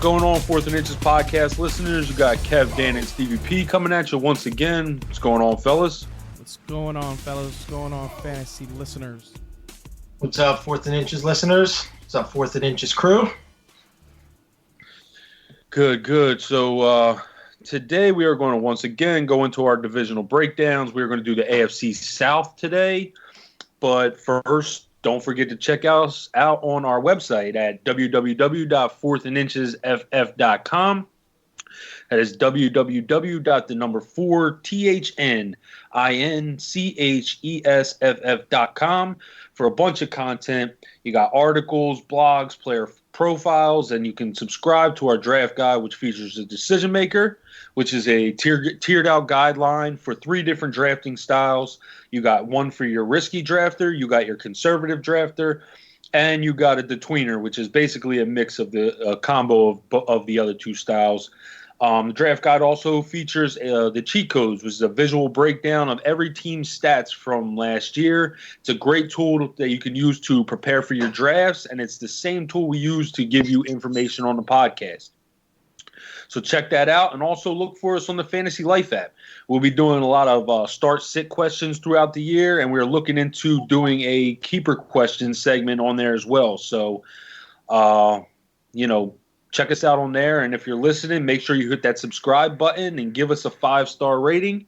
going on, Fourth and Inches podcast listeners? You got Kev, Dan, and Stevie P coming at you once again. What's going on, fellas? What's going on, fellas? What's going on, fantasy listeners? What's up, Fourth and Inches listeners? What's up, Fourth and Inches crew? Good. So today we are going to once again go into our divisional breakdowns. We are going to do the AFC South today. But first, don't forget to check us out on our website at www.fourthandinchesff.com. That is www.4thnchesff.com for a bunch of content. You got articles, blogs, player profiles, and you can subscribe to our draft guide, which features a decision maker, which is a tiered out guideline for 3 different drafting styles. You got one for your risky drafter, you got your conservative drafter, and you got a tweener, which is basically a mix of the combo of the other 2 styles. The draft guide also features the cheat codes, which is a visual breakdown of every team's stats from last year. It's a great tool that you can use to prepare for your drafts, and it's the same tool we use to give you information on the podcast. So check that out, and also look for us on the Fantasy Life app. We'll be doing a lot of start-sit questions throughout the year, and we're looking into doing a keeper question segment on there as well. So, check us out on there, and if you're listening, make sure you hit that subscribe button and give us a 5-star rating.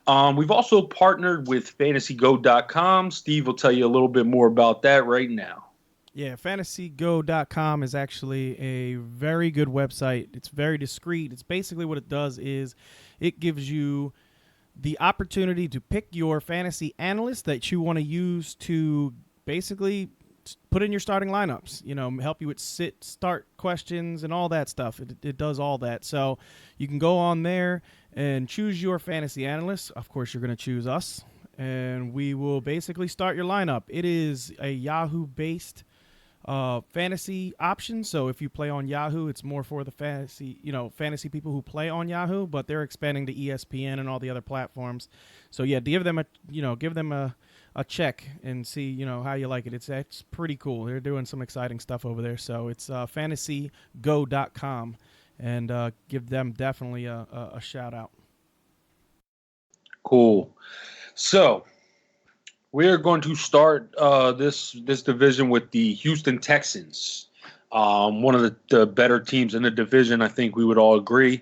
We've also partnered with FantasyGo.com. Steve will tell you a little bit more about that right now. Yeah, FantasyGo.com is actually a very good website. It's very discreet. It's basically what it does is it gives you the opportunity to pick your fantasy analyst that you want to use to basically put in your starting lineups, help you with start questions and all that stuff. It does all that. So you can go on there and choose your fantasy analyst. Of course, you're going to choose us, and we will basically start your lineup. It is a Yahoo-based fantasy option. So if you play on Yahoo, it's more for the fantasy people who play on Yahoo, but they're expanding to ESPN and all the other platforms. So yeah, give them a check and see, how you like it. It's pretty cool. They're doing some exciting stuff over there. So it's FantasyGo.com, and give them definitely a shout out. Cool. So we're going to start this division with the Houston Texans, one of the better teams in the division. I think we would all agree.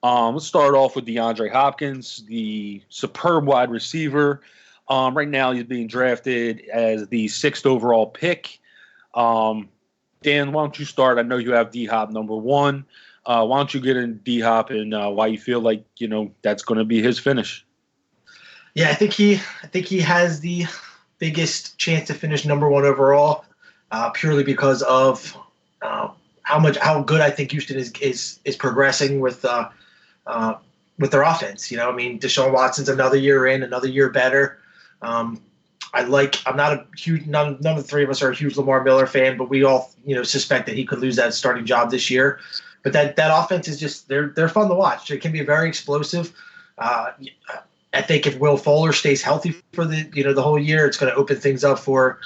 Let's start off with DeAndre Hopkins, the superb wide receiver. Right now, he's being drafted as the 6th overall pick. Dan, why don't you start? I know you have D-Hop number 1. Why don't you get in D-Hop and why you feel like that's going to be his finish? Yeah, I think he has the biggest chance to finish number 1 overall, purely because of how good I think Houston is progressing with their offense. Deshaun Watson's another year in, another year better. None of the 3 of us are a huge Lamar Miller fan, but we all, suspect that he could lose that starting job this year. But that offense is just, they're fun to watch. It can be very explosive. I think if Will Fuller stays healthy for the whole year, it's going to open things up for,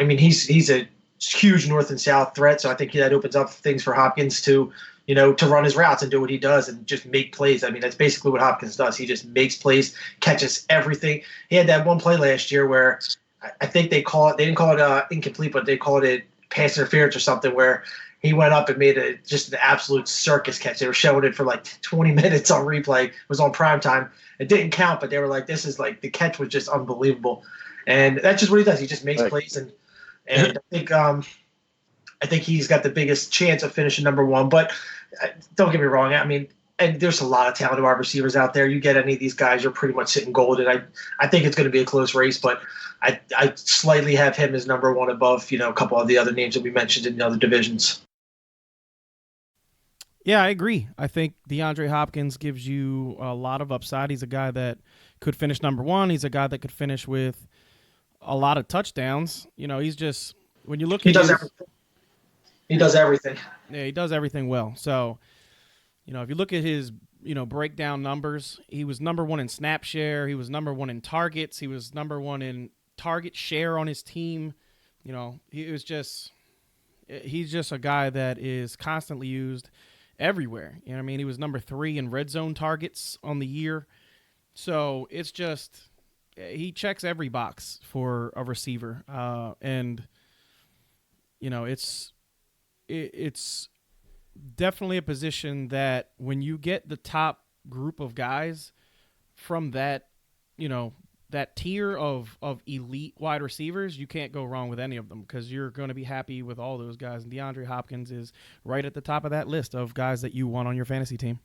he's a huge north and south threat. So I think that opens up things for Hopkins to run his routes and do what he does and just make plays. That's basically what Hopkins does. He just makes plays, catches everything. He had that one play last year where I think they didn't call it incomplete, but they called it pass interference or something, where he went up and made just an absolute circus catch. They were showing it for like 20 minutes on replay. It was on prime time. It didn't count, but they were like, this is like, the catch was just unbelievable. And that's just what he does. He just makes plays. And I think he's got the biggest chance of finishing number 1. But don't get me wrong. And there's a lot of talented wide receivers out there. You get any of these guys, you're pretty much sitting golden. I think it's going to be a close race, but I slightly have him as number 1 above, a couple of the other names that we mentioned in the other divisions. Yeah, I agree. I think DeAndre Hopkins gives you a lot of upside. He's a guy that could finish number 1. He's a guy that could finish with a lot of touchdowns. He's just, when you look at everything. He does everything. Yeah, he does everything well. So, if you look at his, breakdown numbers, he was number 1 in snap share. He was number 1 in targets. He was number 1 in target share on his team. He's just a guy that is constantly used. everywhere. You know what I mean? He was number 3 in red zone targets on the year. So it's just he checks every box for a receiver, and it's definitely a position that when you get the top group of guys from that, that tier of elite wide receivers, you can't go wrong with any of them because you're going to be happy with all those guys. And DeAndre Hopkins is right at the top of that list of guys that you want on your fantasy team.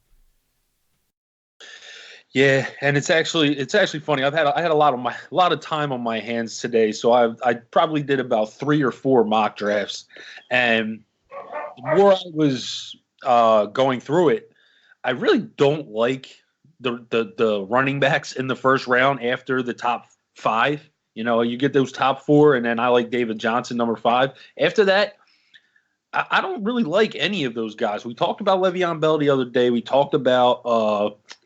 Yeah, and it's actually funny. I had a lot of time on my hands today, so I probably did about 3 or 4 mock drafts, and the more I was going through it, I really don't like the running backs in the first round after the top 5. You get those top 4, and then I like David Johnson, number 5. After that, I don't really like any of those guys. We talked about Le'Veon Bell the other day. We talked about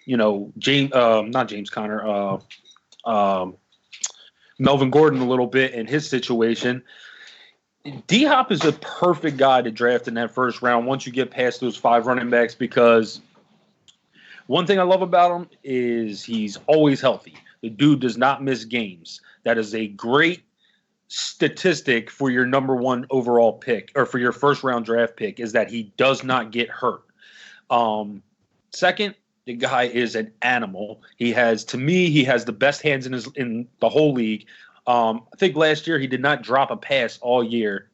not James Conner, Melvin Gordon a little bit in his situation. D-Hop is a perfect guy to draft in that first round once you get past those 5 running backs, because one thing I love about him is he's always healthy. The dude does not miss games. That is a great statistic for your number 1 overall pick, or for your first round draft pick, is that he does not get hurt. Second, the guy is an animal. He has the best hands in the whole league. I think last year he did not drop a pass all year.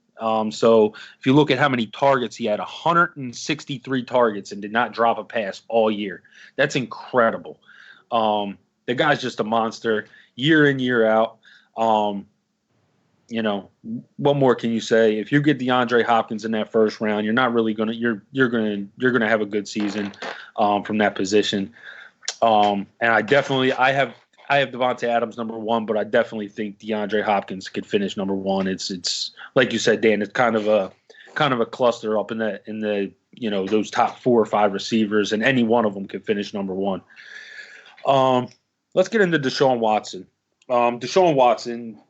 So if you look at how many targets, he had 163 targets and did not drop a pass all year. That's incredible. The guy's just a monster year in, year out. What more can you say? If you get DeAndre Hopkins in that first round, you're not really you're gonna have a good season from that position. And I have Devontae Adams number 1, but I definitely think DeAndre Hopkins could finish number 1. It's like you said, Dan. It's kind of a cluster up in the those top 4 or 5 receivers, and any one of them could finish number 1. Let's get into Deshaun Watson. Deshaun Watson.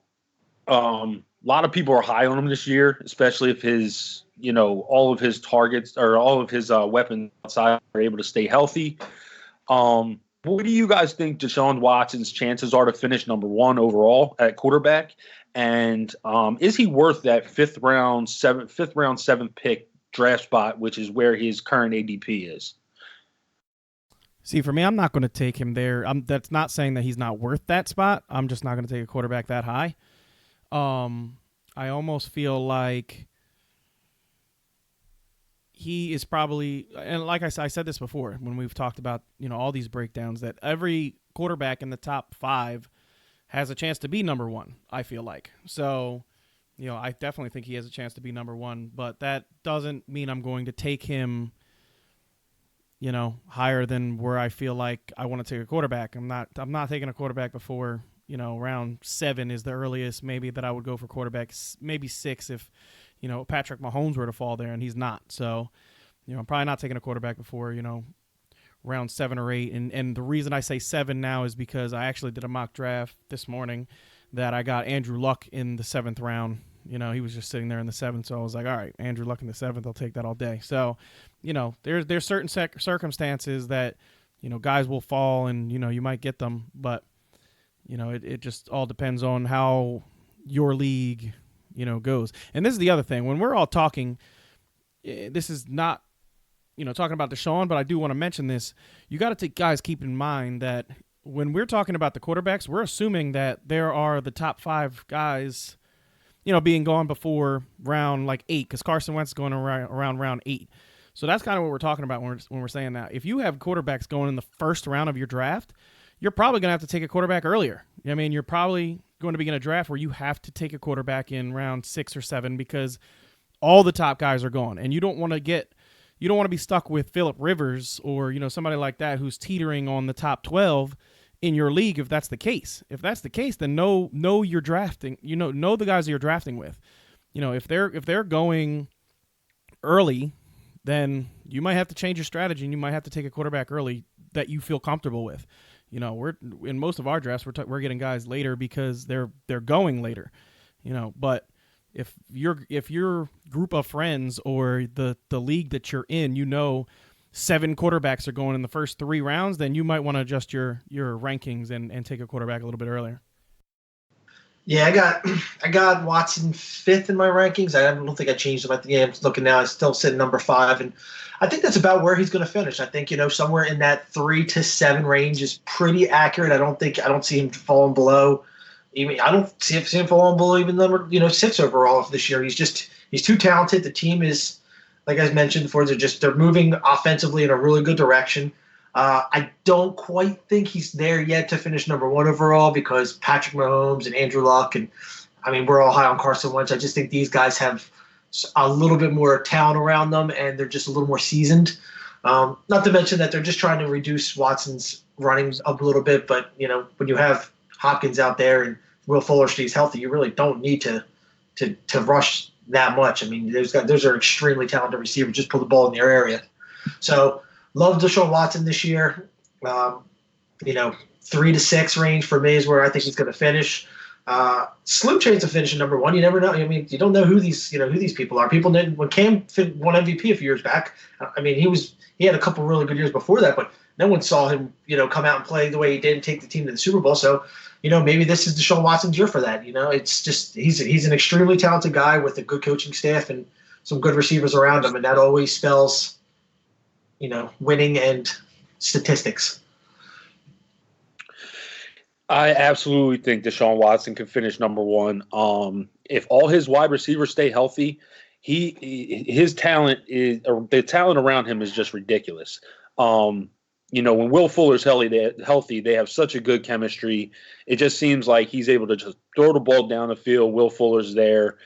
A lot of people are high on him this year, especially if his all of his targets or all of his weapons outside are able to stay healthy. What do you guys think Deshaun Watson's chances are to finish number 1 overall at quarterback? And is he worth that fifth round, 7th pick draft spot, which is where his current ADP is? See, for me, I'm not going to take him there. That's not saying that he's not worth that spot. I'm just not going to take a quarterback that high. I almost feel like he is probably, and like I said this before when we've talked about all these breakdowns, that every quarterback in the top 5 has a chance to be number 1. I feel like so. I definitely think he has a chance to be number 1, but that doesn't mean I'm going to take him, higher than where I feel like I want to take a quarterback. I'm not taking a quarterback before. Round 7 is the earliest maybe that I would go for quarterbacks. Maybe 6 if, Patrick Mahomes were to fall there, and he's not. So, I'm probably not taking a quarterback before, round 7 or 8. And the reason I say 7 now is because I actually did a mock draft this morning that I got Andrew Luck in the 7th round. He was just sitting there in the 7th, so I was like, all right, Andrew Luck in the 7th, I'll take that all day. So, there's certain circumstances that, guys will fall and, you might get them, but it just all depends on how your league, goes. And this is the other thing. When we're all talking, this is not, talking about Deshaun, but I do want to mention this. You got to keep in mind that when we're talking about the quarterbacks, we're assuming that there are the top 5 guys, being gone before round 8, because Carson Wentz is going around round 8. So that's kind of what we're talking about when we're saying that. If you have quarterbacks going in the first round of your draft, you're probably going to have to take a quarterback earlier. I mean, you're probably going to be in a draft where you have to take a quarterback in round 6 or 7 because all the top guys are gone, and you don't want to be stuck with Phillip Rivers or somebody like that who's teetering on the top 12 in your league. If that's the case, then know you're drafting. Know the guys that you're drafting with. If they're going early, then you might have to change your strategy and you might have to take a quarterback early that you feel comfortable with. We're in most of our drafts we're getting guys later because they're going later, But if your group of friends or the league that you're in, 7 quarterbacks are going in the first 3 rounds, then you might want to adjust your rankings and take a quarterback a little bit earlier. Yeah, I got Watson 5th in my rankings. I don't think I changed him. I'm looking now. I still sit number 5, and I think that's about where he's going to finish. I think somewhere in that 3 to 7 range is pretty accurate. I don't see him falling below. Even I don't see him falling below even number 6 overall this year. He's too talented. The team is, like I mentioned before, they're moving offensively in a really good direction. I don't quite think he's there yet to finish number 1 overall because Patrick Mahomes and Andrew Luck we're all high on Carson Wentz. I just think these guys have a little bit more talent around them and they're just a little more seasoned. Not to mention that they're just trying to reduce Watson's runnings up a little bit. But when you have Hopkins out there and Will Fuller stays healthy, you really don't need to rush that much. Those are extremely talented receivers. Just put the ball in their area. So. Love Deshaun Watson this year. 3 to 6 range for me is where I think he's going to finish. Slim chance of finishing number 1. You never know. You don't know who these people are. People didn't when Cam won MVP a few years back. He had a couple really good years before that, but no one saw him come out and play the way he did and take the team to the Super Bowl. So maybe this is Deshaun Watson's year for that. It's just he's an extremely talented guy with a good coaching staff and some good receivers around him, and that always spells winning and statistics. I absolutely think Deshaun Watson can finish number 1. If all his wide receivers stay healthy, his talent or the talent around him is just ridiculous. When Will Fuller's healthy, they have such a good chemistry. It just seems like he's able to just throw the ball down the field. Will Fuller's there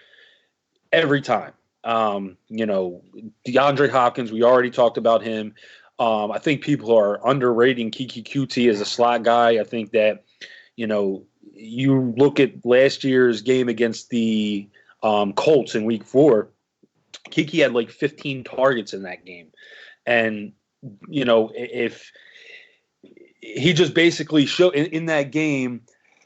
every time. DeAndre Hopkins, we already talked about him. I think people are underrating Kiki QT as a slot guy. I think that, you look at last year's game against the Colts in week 4, Kiki had like 15 targets in that game. And, if he just basically showed in that game,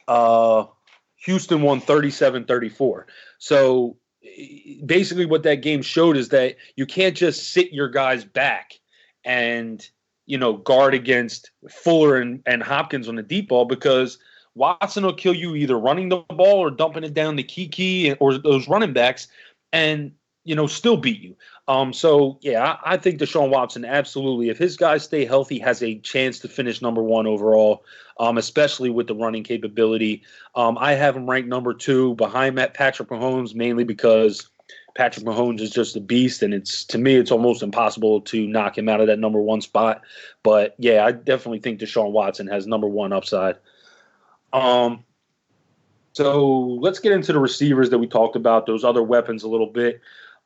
Houston won 37-34. So, basically what that game showed is that you can't just sit your guys back and guard against Fuller and Hopkins on the deep ball, because Watson will kill you either running the ball or dumping it down to Kiki or those running backs and still beat you. I think Deshaun Watson absolutely, if his guys stay healthy, has a chance to finish number 1 overall, especially with the running capability. I have him ranked number 2 behind Patrick Mahomes, mainly because Patrick Mahomes is just a beast, and to me it's almost impossible to knock him out of that number 1 spot. But yeah, I definitely think Deshaun Watson has number 1 upside. So let's get into the receivers that we talked about, those other weapons a little bit.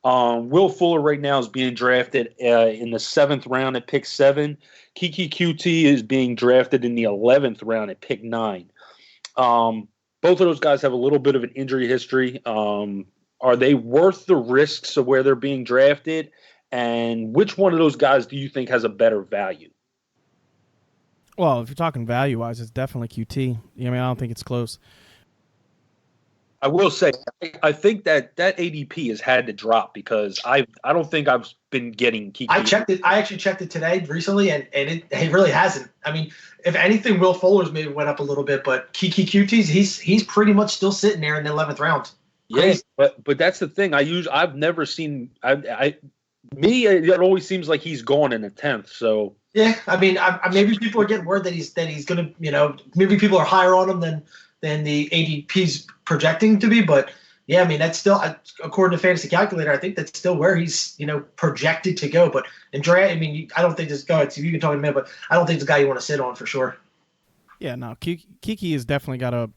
Will Fuller right now is being drafted in the 7th round at pick 7. Kiki QT is being drafted in the 11th round at pick 9. Both of those guys have a little bit of an injury history. Are they worth the risks of where they're being drafted? And which one of those guys do you think has a better value? Well, if you're talking value-wise, it's definitely QT. I don't think it's close. I will say, I think that ADP has had to drop because I don't think I've been getting Kiki. I checked it. I actually checked it today recently, and it really hasn't. If anything, Will Fuller's maybe went up a little bit, but Kiki QT's he's pretty much still sitting there in the 11th round. Yes, but that's the thing. I've never seen. It always seems like he's gone in the 10th. So yeah, maybe people are getting word that he's gonna. Maybe people are higher on him than the ADP's projecting to be. But yeah, that's still, according to Fantasy Calculator, I think that's still where he's projected to go. But in draft, I don't think this guy. You can talk in a minute, but I don't think it's a guy you want to sit on for sure. Yeah, no, Kiki has definitely got a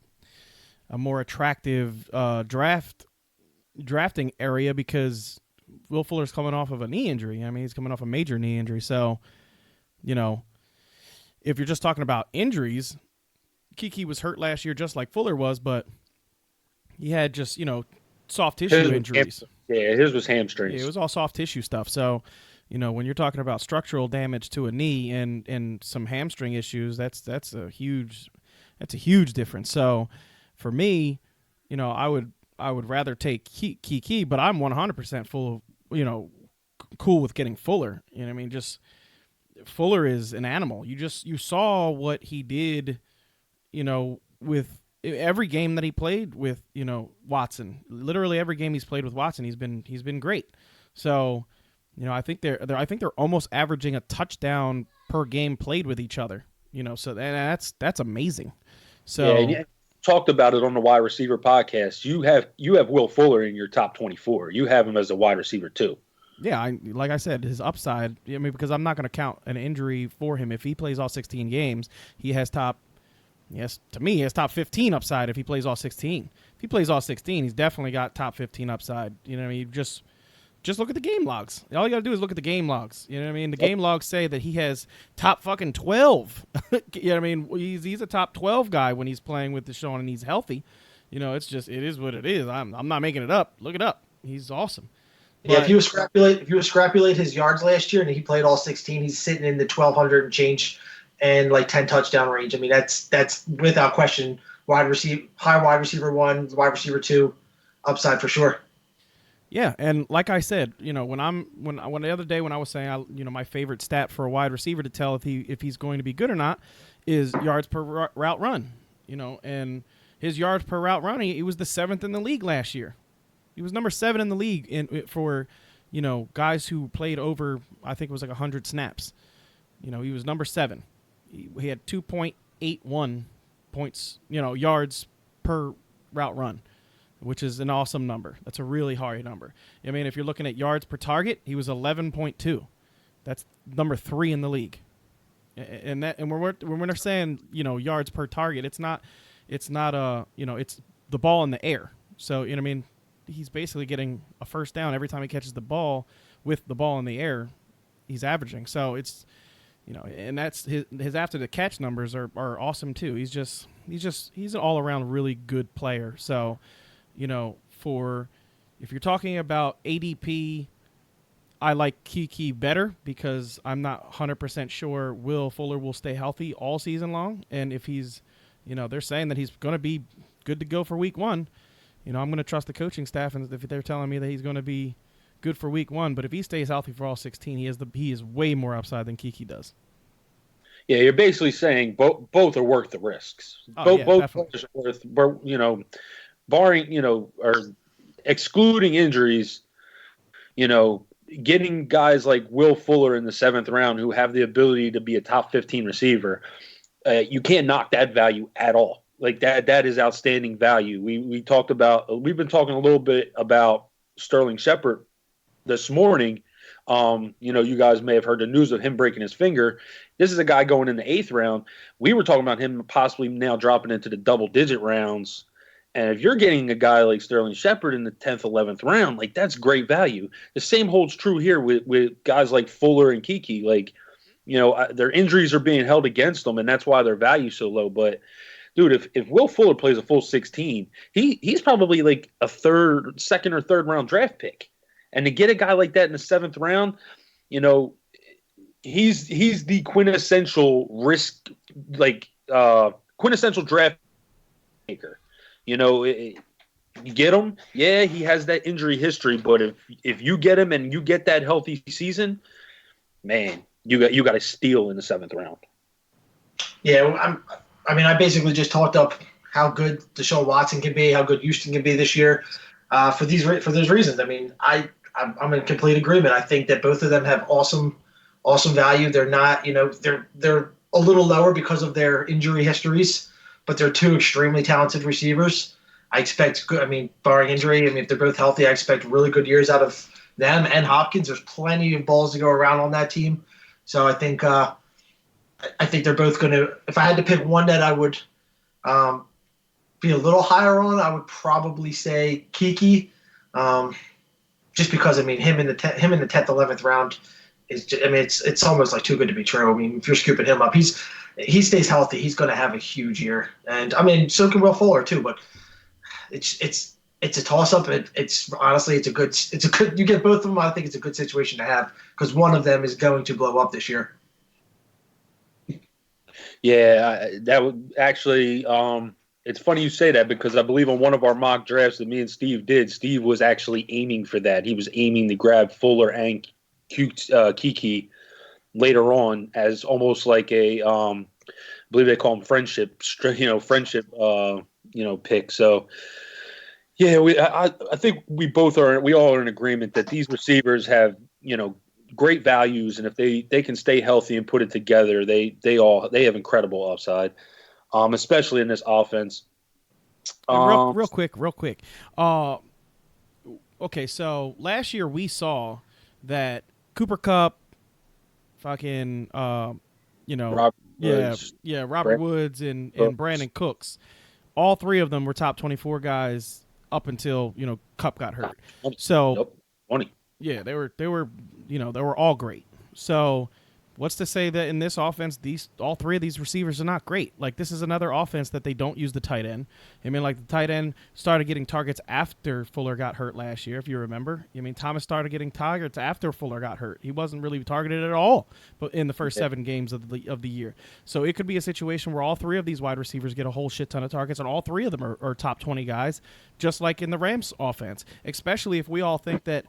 more attractive drafting area because Will Fuller's coming off of a knee injury. He's coming off a major knee injury. So, if you're just talking about injuries, Kiki was hurt last year just like Fuller was, but he had just, soft tissue injuries. Yeah, his was hamstrings. Yeah, it was all soft tissue stuff. So, when you're talking about structural damage to a knee and some hamstring issues, that's a huge difference. So, for me, I would rather take Kiki, but I'm 100% cool with getting Fuller. Just Fuller is an animal. You saw what he did, with every game that he played with, Watson. Literally every game he's played with Watson, he's been great. So, I think they're almost averaging a touchdown per game played with each other. So that's amazing. So yeah, talked about it on the wide receiver podcast. You have Will Fuller in your top 24. You have him as a wide receiver too. Yeah, like I said, his upside. I mean, because I'm not going to count an injury for him. If he plays all 16 games, he has top 15 upside. If he plays all 16, if he plays all 16, he's definitely got top 15 upside. You know what I mean? Just look at the game logs. All you got to do is look at the game logs. You know what I mean? The game logs say that he has top fucking 12. You know what I mean? He's a top 12 guy when he's playing with Deshaun and he's healthy. It is what it is. I'm not making it up. Look it up. He's awesome. Yeah, if you extrapolate his yards last year and he played all 16, he's sitting in the 1,200 and change and like 10 touchdown range. I mean, that's without question high wide receiver 1, wide receiver 2 upside for sure. Yeah, and like I said, when the other day when I was saying, my favorite stat for a wide receiver to tell if he's going to be good or not is yards per route run. And his yards per route run, he was the 7th in the league last year. He was number 7 in the league for, guys who played over, I think it was like 100 snaps. He was number 7. He had 2.81 points, yards per route run, which is an awesome number. That's a really high number. I mean, if you're looking at yards per target, he was 11.2. That's number 3 in the league. And when we're saying, yards per target, it's not it's the ball in the air. So, what I mean? He's basically getting a first down every time he catches the ball with the ball in the air. He's averaging. So it's, and that's his after the catch numbers are awesome too. He's an all around really good player. So, if you're talking about ADP, I like Kiki better because I'm not 100% sure Will Fuller will stay healthy all season long. And if he's, they're saying that he's going to be good to go for week 1. I'm going to trust the coaching staff, and if they're telling me that he's going to be good for week 1, but if he stays healthy for all 16, he is way more upside than Kiki does. Yeah, you're basically saying both are worth the risks. Oh, both players are worth, barring, or excluding injuries, getting guys like Will Fuller in the 7th round who have the ability to be a top 15 receiver, you can't knock that value at all. Like that is outstanding value. We've been talking a little bit about Sterling Shepard this morning. You guys may have heard the news of him breaking his finger. This is a guy going in the 8th round. We were talking about him possibly now dropping into the double-digit rounds. And if you're getting a guy like Sterling Shepard in the 10th, 11th round, like that's great value. The same holds true here with guys like Fuller and Kiki. Like, their injuries are being held against them, and that's why their value's so low. But dude, if Will Fuller plays a full 16, he's probably like a second or third round draft pick. And to get a guy like that in the 7th round, he's the quintessential risk, quintessential draft maker. You get him, yeah, he has that injury history, but if you get him and you get that healthy season, man, you got a steal in the 7th round. Yeah, I basically just talked up how good Deshaun Watson can be, how good Houston can be this year, for those reasons. I mean, I'm in complete agreement. I think that both of them have awesome value. They're not, they're a little lower because of their injury histories, but they're 2 extremely talented receivers. I expect good. I mean, barring injury, if they're both healthy, I expect really good years out of them and Hopkins. There's plenty of balls to go around on that team, so I think they're both going to. If I had to pick one that I would be a little higher on, I would probably say Kiki, just because him in the 10th, 11th round is. It's almost like too good to be true. I mean, if you're scooping him up, he stays healthy, he's going to have a huge year, and so can Will Fuller too. But it's a toss up. It's honestly it's a good. You get both of them. I think it's a good situation to have because one of them is going to blow up this year. Yeah, that would actually. It's funny you say that because I believe on one of our mock drafts that me and Steve did, Steve was actually aiming for that. He was aiming to grab Fuller and Kiki later on as almost like a I believe they call them friendship pick. So yeah, I think we all are in agreement that these receivers have great values, and if they can stay healthy and put it together, they have incredible upside, especially in this offense. And real quick. Okay, so last year we saw that Cooper Cup, fucking, Robert Woods, Robert Woods and Brandon Cooks, all three of them were top 24 guys up until Cup got hurt. So, 20. Yeah, they were they were all great. So, what's to say that in this offense, all three of these receivers are not great? Like, this is another offense that they don't use the tight end. I mean, like, the tight end started getting targets after Fuller got hurt last year, if you remember. I mean, Thomas started getting targets after Fuller got hurt. He wasn't really targeted at all, but in the first 7 games of the year. So it could be a situation where all three of these wide receivers get a whole shit ton of targets, and all three of them are top 20 guys, just like in the Rams offense. Especially if we all think that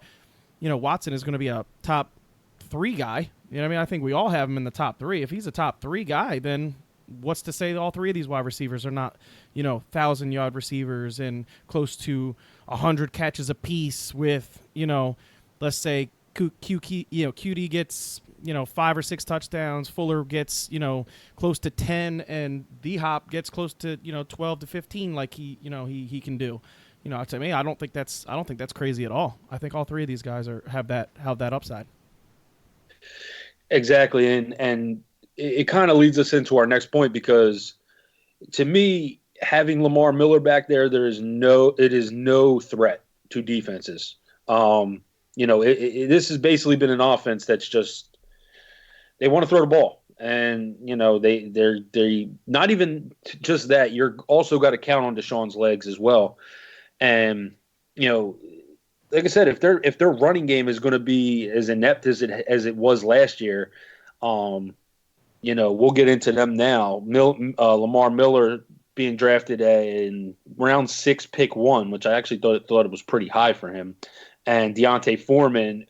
Watson is going to be a top 3 guy. You know what I mean? I think we all have him in the top 3. If he's a top 3 guy, then what's to say all three of these wide receivers are not, 1,000-yard receivers and close to 100 catches apiece with, let's say QD gets, 5 or 6 touchdowns, Fuller gets, close to 10, and D-Hop gets close to, 12 to 15 like he can do. To me, I don't think that's crazy at all. I think all three of these guys have that upside. Exactly, and it kind of leads us into our next point, because to me, having Lamar Miller back there, it is no threat to defenses. This has basically been an offense that's just, they want to throw the ball, and they're not even just that. You're also got to count on Deshaun's legs as well. And like I said, if their running game is going to be as inept as it was last year, we'll get into them now. Lamar Miller being drafted in round 6, pick 1, which I actually thought it was pretty high for him, and Deontay Foreman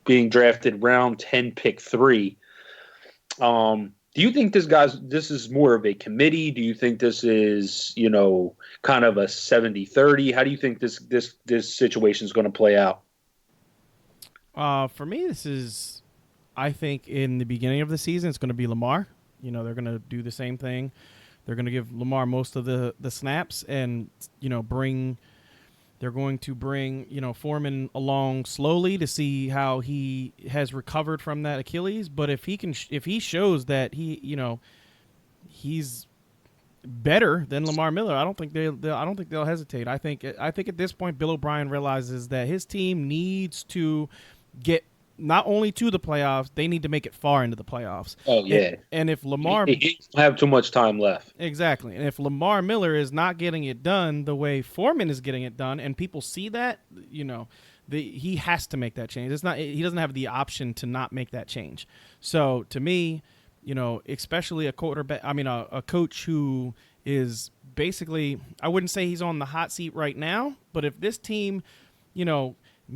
being drafted round 10, pick 3. Do you think this is more of a committee? Do you think this is, kind of a 70-30? How do you think this situation is going to play out? For me, I think in the beginning of the season, it's going to be Lamar. They're going to do the same thing. They're going to give Lamar most of the snaps and, they're going to bring, Foreman along slowly to see how he has recovered from that Achilles. But if he shows that he's better than Lamar Miller, I don't think they'll hesitate. I think at this point, Bill O'Brien realizes that his team needs to get not only to the playoffs, they need to make it far into the playoffs. Oh, yeah. And if Lamar... He doesn't have too much time left. Exactly. And if Lamar Miller is not getting it done the way Foreman is getting it done, and people see that, he has to make that change. He doesn't have the option to not make that change. So, to me, especially a coach who is basically... I wouldn't say he's on the hot seat right now, but if this team,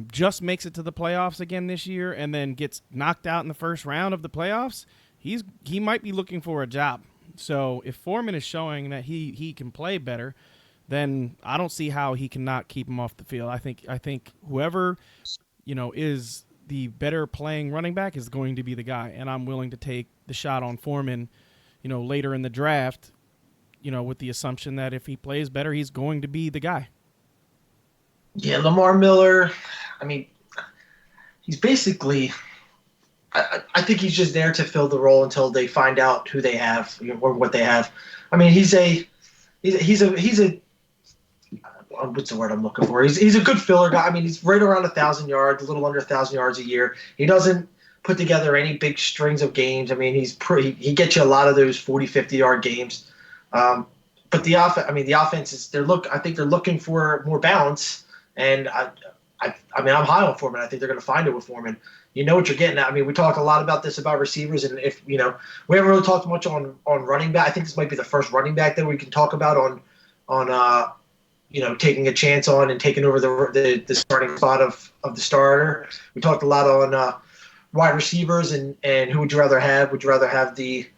just makes it to the playoffs again this year and then gets knocked out in the first round of the playoffs, he might be looking for a job. So if Foreman is showing that he can play better, then I don't see how he cannot keep him off the field. I think whoever is the better playing running back is going to be the guy, and I'm willing to take the shot on Foreman later in the draft, with the assumption that if he plays better, he's going to be the guy. Yeah, Lamar Miller, he's basically, I think he's just there to fill the role until they find out who they have or what they have. He's a what's the word I'm looking for? He's a good filler guy. He's right around 1,000 yards, a little under 1,000 yards a year. He doesn't put together any big strings of games. He gets you a lot of those 40, 50-yard games. But the offense is, I think they're looking for more balance. And I'm high on Foreman. I think they're going to find it with Foreman. You know what you're getting at. We talk a lot about this about receivers, and if we haven't really talked much on running back. I think this might be the first running back that we can talk about on taking a chance on and taking over the starting spot of the starter. We talked a lot on wide receivers, and who would you rather have? Would you rather have the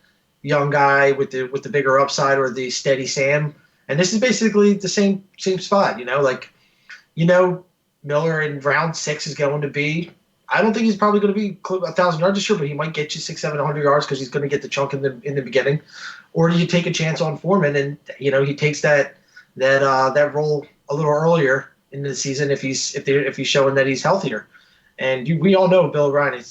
young guy with the bigger upside or the steady Sam? And this is basically the same spot, like Miller in round 6 is going to be. I don't think he's probably going to be 1,000 yards this year, but he might get you 600-700 yards because he's going to get the chunk in the beginning. Or do you take a chance on Foreman and he takes that role a little earlier in the season if he's showing that he's healthier. And we all know Bill Ryan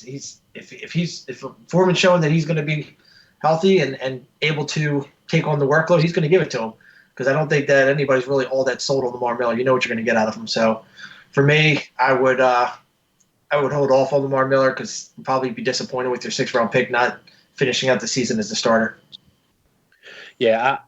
if Foreman's showing that he's going to be healthy and able to take on the workload, he's going to give it to him. Because I don't think that anybody's really all that sold on Lamar Miller. You know what you're going to get out of him. So for me, I would hold off on Lamar Miller because you'll probably be disappointed with your 6th-round pick not finishing out the season as a starter. Yeah,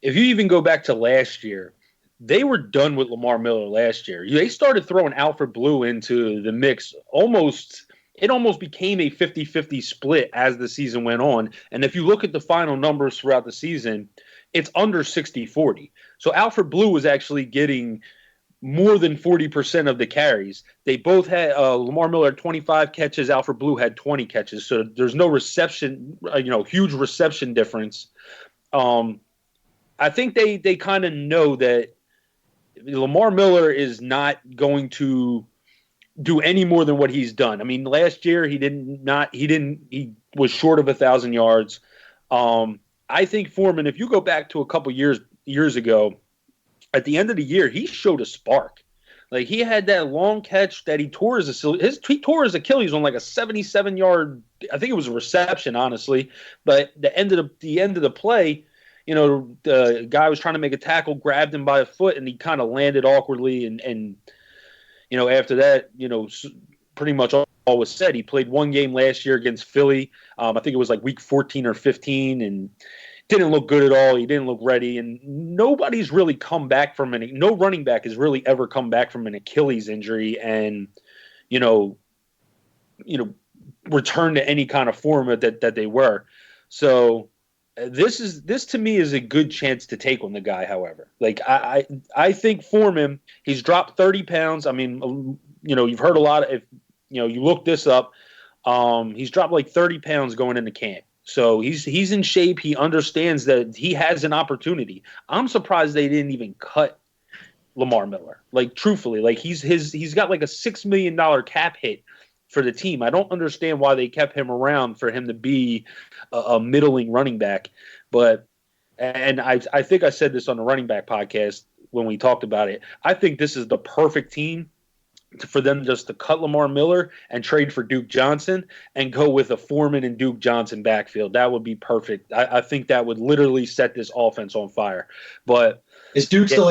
if you even go back to last year, they were done with Lamar Miller last year. They started throwing Alfred Blue into the mix it almost became a 50-50 split as the season went on. And if you look at the final numbers throughout the season, it's under 60-40. So Alfred Blue was actually getting more than 40% of the carries. They both had Lamar Miller had 25 catches, Alfred Blue had 20 catches. So there's no reception, huge reception difference. I think they kind of know that Lamar Miller is not going to do any more than what he's done. I mean, last year he was short of 1,000 yards. I think Foreman, if you go back to a couple years ago, at the end of the year, he showed a spark. Like he had that long catch that he tore his Achilles on like a 77-yard. I think it was a reception, honestly. But the end of the play, the guy was trying to make a tackle, grabbed him by the foot, and he kind of landed awkwardly. And after that, pretty much all was said. He played one game last year against Philly. I think it was like week 14 or 15, and didn't look good at all. He didn't look ready, and nobody's really come back from it. No running back has really ever come back from an Achilles injury and, return to any kind of form that they were. So this to me is a good chance to take on the guy. However, like I think Foreman, he's dropped 30 pounds. I mean, you've heard a lot of, if you look this up, he's dropped like 30 pounds going into camp. So he's in shape. He understands that he has an opportunity. I'm surprised they didn't even cut Lamar Miller. Like truthfully, like he's got like a $6 million cap hit for the team. I don't understand why they kept him around for him to be a middling running back. But I think I said this on the running back podcast when we talked about it. I think this is the perfect team for them just to cut Lamar Miller and trade for Duke Johnson and go with a Foreman and Duke Johnson backfield. That would be perfect. I think that would literally set this offense on fire. But is Duke still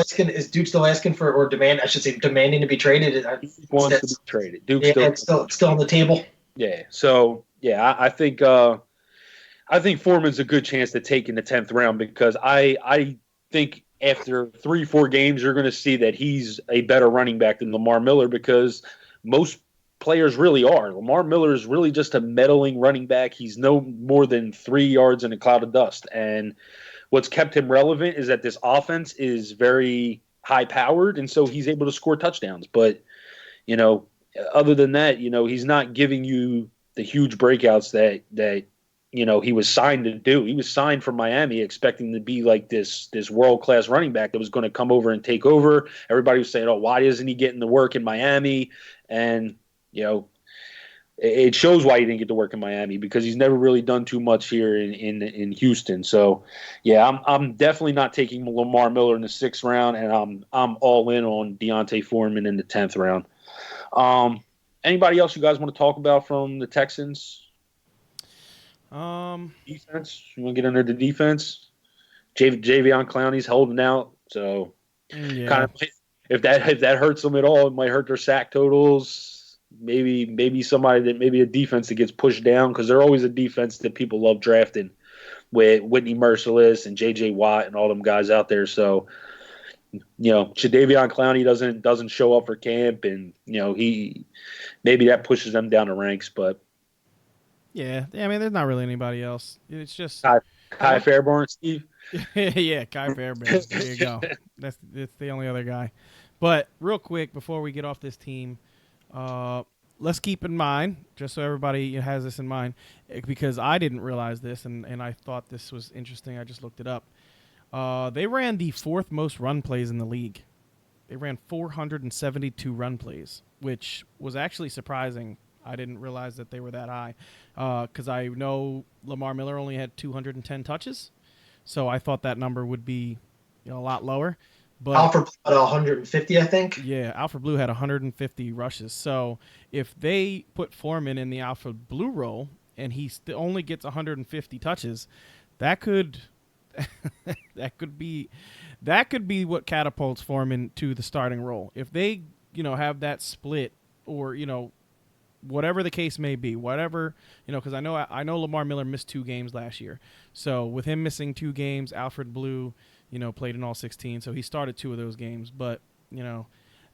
asking for, or demanding to be traded? He wants to be traded. Duke's still on the table. Yeah. So I think Foreman's a good chance to take in the 10th round because I think after 3-4 games, you're going to see that he's a better running back than Lamar Miller because most players really are. Lamar Miller is really just a meddling running back. He's no more than 3 yards in a cloud of dust. And what's kept him relevant is that this offense is very high-powered, and so he's able to score touchdowns. But, other than that, he's not giving you the huge breakouts that he was signed to do. He was signed from Miami expecting to be like this world-class running back that was going to come over and take over. Everybody was saying, why isn't he getting the work in Miami? And, it shows why he didn't get to work in Miami because he's never really done too much here in Houston. So, yeah, I'm definitely not taking Lamar Miller in the 6th round, and I'm all in on Deontay Foreman in the 10th round. Anybody else you guys want to talk about from the Texans? Defense. You want to get under the defense? Javion Clowney's holding out, so kind of if that hurts them at all, it might hurt their sack totals. Maybe somebody a defense that gets pushed down because they're always a defense that people love drafting with Whitney Merciless and J.J. Watt and all them guys out there. So Jadeveon Clowney doesn't show up for camp, and he maybe that pushes them down the ranks, but. Yeah, I mean, there's not really anybody else. It's just Kai Fairbairn, Steve. Yeah, Kai Fairbairn. There you go. That's the only other guy. But real quick before we get off this team, let's keep in mind, just so everybody has this in mind, because I didn't realize this, and I thought this was interesting. I just looked it up. They ran the fourth most run plays in the league. They ran 472 run plays, which was actually surprising. I didn't realize that they were that high, because I know Lamar Miller only had 210 touches, so I thought that number would be a lot lower. But Alfred had 150, I think. yeah, Alfred Blue had 150 rushes. So if they put Foreman in the Alfred Blue role and he only gets 150 touches, that could that could be what catapults Foreman to the starting role. If they have that split, or whatever the case may be, because I know Lamar Miller missed 2 games last year. So with him missing 2 games, Alfred Blue played in all 16, so he started 2 of those games. But,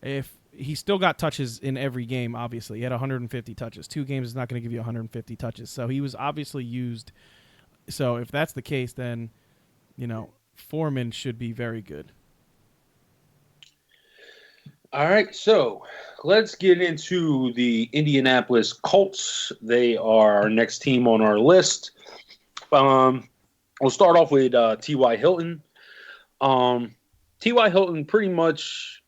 if he still got touches in every game, obviously. He had 150 touches. 2 games is not going to give you 150 touches. So he was obviously used. So if that's the case, then, Foreman should be very good. All right, so let's get into the Indianapolis Colts. They are our next team on our list. We'll start off with T.Y. Hilton. T.Y. Hilton pretty much,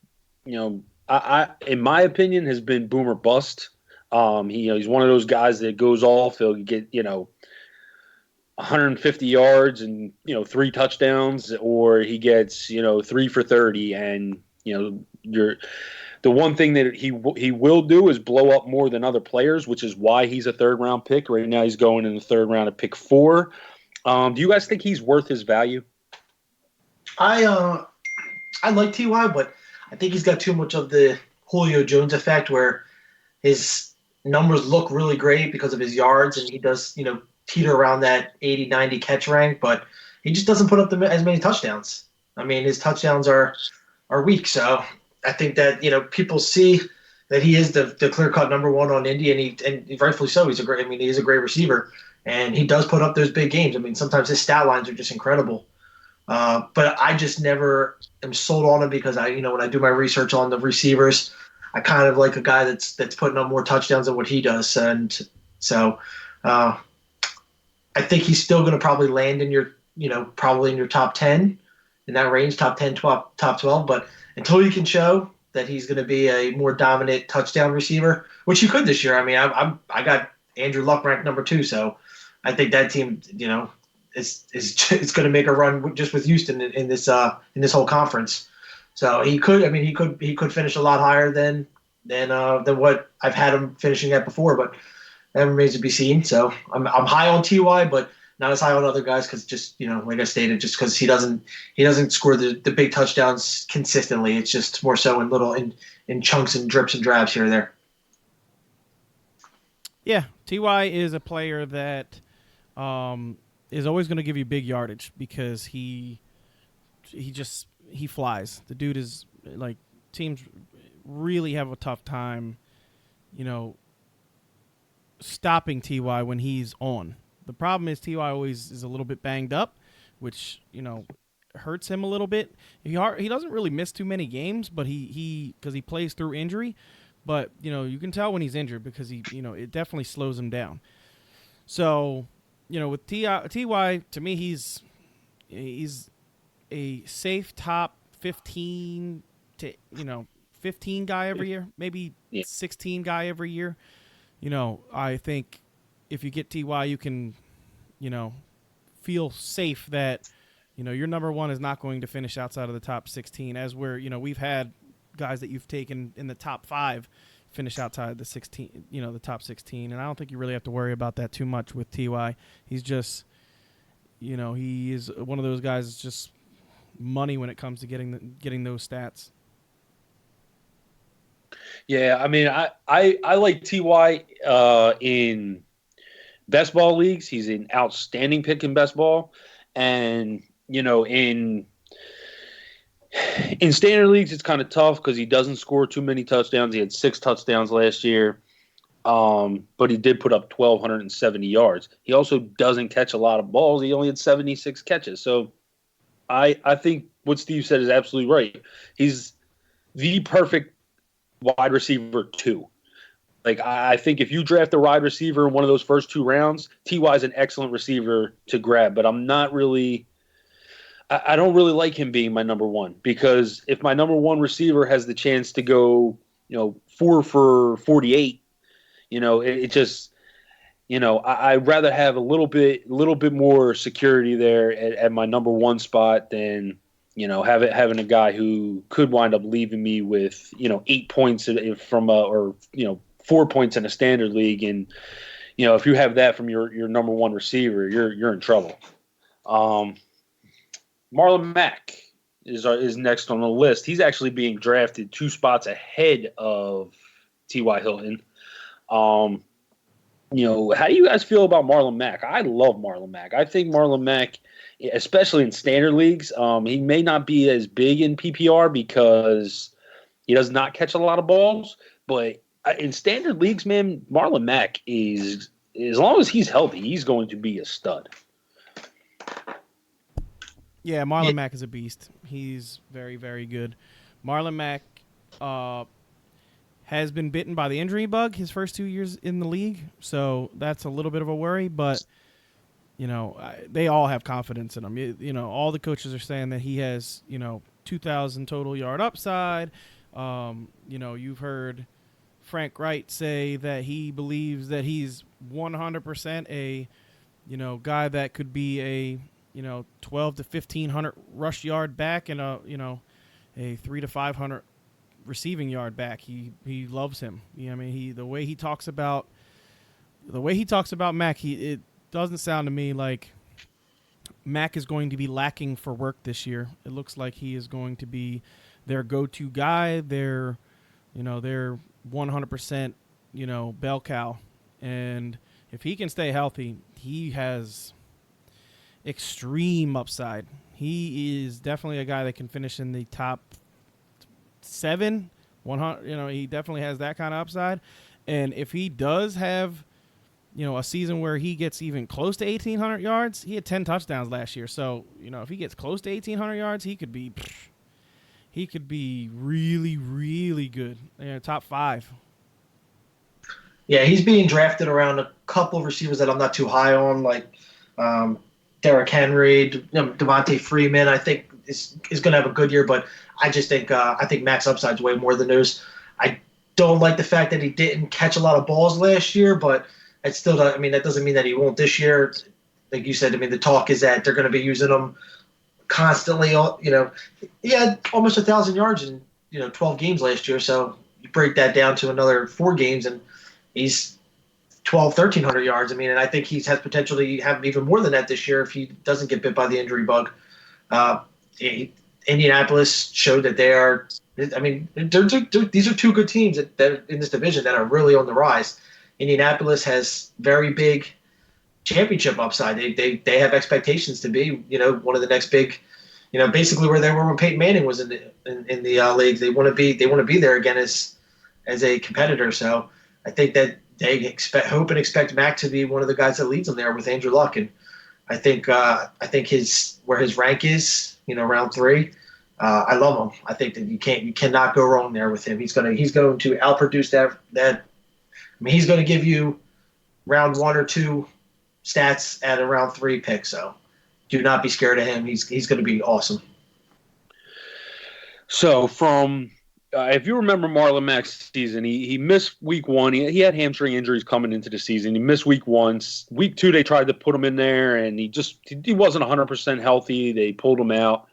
I in my opinion, has been boomer bust. He's one of those guys that goes off. He'll get 150 yards and 3 touchdowns, or he gets 3 for 30, and the one thing that he will do is blow up more than other players, which is why he's a 3rd round pick. Right now he's going in the 3rd round at pick 4. Do you guys think he's worth his value? I like Ty, but I think he's got too much of the Julio Jones effect, where his numbers look really great because of his yards, and he does teeter around that 80, 90 catch rank, but he just doesn't put up as many touchdowns. I mean, his touchdowns are weak, so I think that people see that he is the clear-cut number 1 on Indy, and rightfully so. He's a great receiver, and he does put up those big games. I mean, sometimes his stat lines are just incredible. But I just never am sold on him, because when I do my research on the receivers, I kind of like a guy that's putting up more touchdowns than what he does, and so I think he's still going to probably land in your probably in your top 10, in that range, top 10, top 12. But until he can show that he's going to be a more dominant touchdown receiver, which he could this year. I mean, I got Andrew Luck ranked number 2, so I think that team is going to make a run just with Houston in this whole conference. So he could finish a lot higher than what I've had him finishing at before, but that remains to be seen. So I'm high on Ty, but not as high on other guys, because just like I stated, just because he doesn't score the big touchdowns consistently. It's just more so in chunks and drips and drabs here and there. Yeah, Ty is a player that is always going to give you big yardage, because he flies. The dude is like, teams really have a tough time, stopping Ty when he's on. The problem is Ty always is a little bit banged up, which hurts him a little bit. He doesn't really miss too many games, but because he plays through injury, but you can tell when he's injured, because it definitely slows him down. So with Ty, to me, he's a safe top 15 to 15 guy every year, maybe 16 guy every year. I think if you get Ty, you can, feel safe that, your number 1 is not going to finish outside of the top 16, as we've had guys that you've taken in the top 5 finish outside the 16, the top 16. And I don't think you really have to worry about that too much with Ty. He's just, he is one of those guys that's just money when it comes to getting those stats. Yeah, I mean, I like Ty in best ball leagues. He's an outstanding pick in best ball, and in standard leagues it's kind of tough because he doesn't score too many touchdowns. He had 6 touchdowns last year, but he did put up 1,270 yards. He also doesn't catch a lot of balls. He only had 76 catches. So I think what Steve said is absolutely right. He's the perfect wide receiver 2. Like, I think if you draft a wide receiver in one of those first 2 rounds, Ty is an excellent receiver to grab. But I'm not really. I don't really like him being my number one, because if my number one receiver has the chance to go, 4 for 48, it just, I'd rather have a little bit more security there at my number one spot than, having a guy who could wind up leaving me with, 8 points from or 4 points in a standard league. And, if you have that from your number one receiver, you're in trouble. Marlon Mack is next on the list. He's actually being drafted 2 spots ahead of T.Y. Hilton. How do you guys feel about Marlon Mack? I love Marlon Mack. I think Marlon Mack, especially in standard leagues, he may not be as big in PPR because he does not catch a lot of balls. But in standard leagues, man, Marlon Mack is, as long as he's healthy, he's going to be a stud. Yeah, Marlon Mack is a beast. He's very, very good. Marlon Mack has been bitten by the injury bug his first 2 years in the league, so that's a little bit of a worry. But they all have confidence in him. All the coaches are saying that he has 2,000 total yard upside. You've heard Frank Wright say that he believes that he's 100% a guy that could be a 12 to 1,500 rush yard back and a 3 to 500 receiving yard back. He loves him. The way he talks about Mac, it doesn't sound to me like Mac is going to be lacking for work this year. It looks like he is going to be their go-to guy. Their 100% bell cow, and if he can stay healthy, he has extreme upside. He is definitely a guy that can finish in the top 7, 100. He definitely has that kind of upside. And if he does have, a season where he gets even close to 1,800 yards, he had 10 touchdowns last year. So, if he gets close to 1,800 yards, he could be really, really good. Top 5. Yeah, he's being drafted around a couple of receivers that I'm not too high on, like Derrick Henry, Devontae Freeman. I think is going to have a good year, but I just think Max upside's way more than those. I don't like the fact that he didn't catch a lot of balls last year, but it still doesn't. That doesn't mean that he won't this year. Like you said, the talk is that they're going to be using him constantly. He had almost 1,000 yards in 12 games last year, so you break that down to another 4 games, and he's 1,300 yards. And I think he has potential to have even more than that this year if he doesn't get bit by the injury bug. Indianapolis showed that they are. These are 2 good teams that in this division that are really on the rise. Indianapolis has very big championship upside. They have expectations to be one of the next big, basically where they were when Peyton Manning was in the league. They want to be there again as a competitor. So I think that they hope and expect Mac to be one of the guys that leads them there with Andrew Luck. And I think where his rank is, round 3. I love him. I think that you cannot go wrong there with him. He's going to outproduce that. He's going to give you round 1 or 2 stats at a round 3 pick. So do not be scared of him. He's going to be awesome. So from if you remember Marlon Mack's season, he missed week 1. He had hamstring injuries coming into the season. He missed week 1. Week 2, they tried to put him in there, and he wasn't 100% healthy. They pulled him out.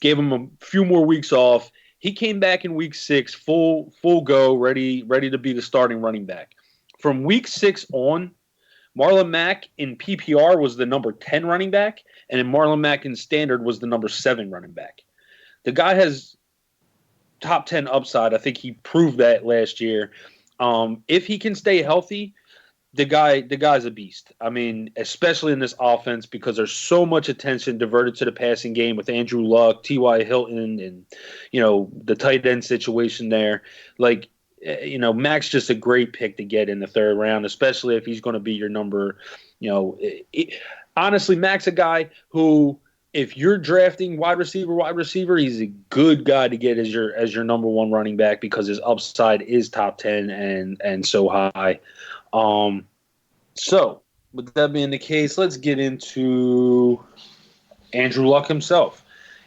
Gave him a few more weeks off. He came back in week 6, full go, ready to be the starting running back. From week 6 on, Marlon Mack in PPR was the number 10 running back, and in Marlon Mack in standard was the number 7 running back. The guy has top 10 upside. I think he proved that last year. If he can stay healthy, the guy's a beast. Especially in this offense, because there's so much attention diverted to the passing game with Andrew Luck, T.Y. Hilton, and the tight end situation there. Mac's just a great pick to get in the 3rd round, especially if he's going to be your number. Honestly, Mac's a guy who if you're drafting wide receiver, he's a good guy to get as your number one running back because his upside is top 10 and so high. So with that being the case, let's get into Andrew Luck himself.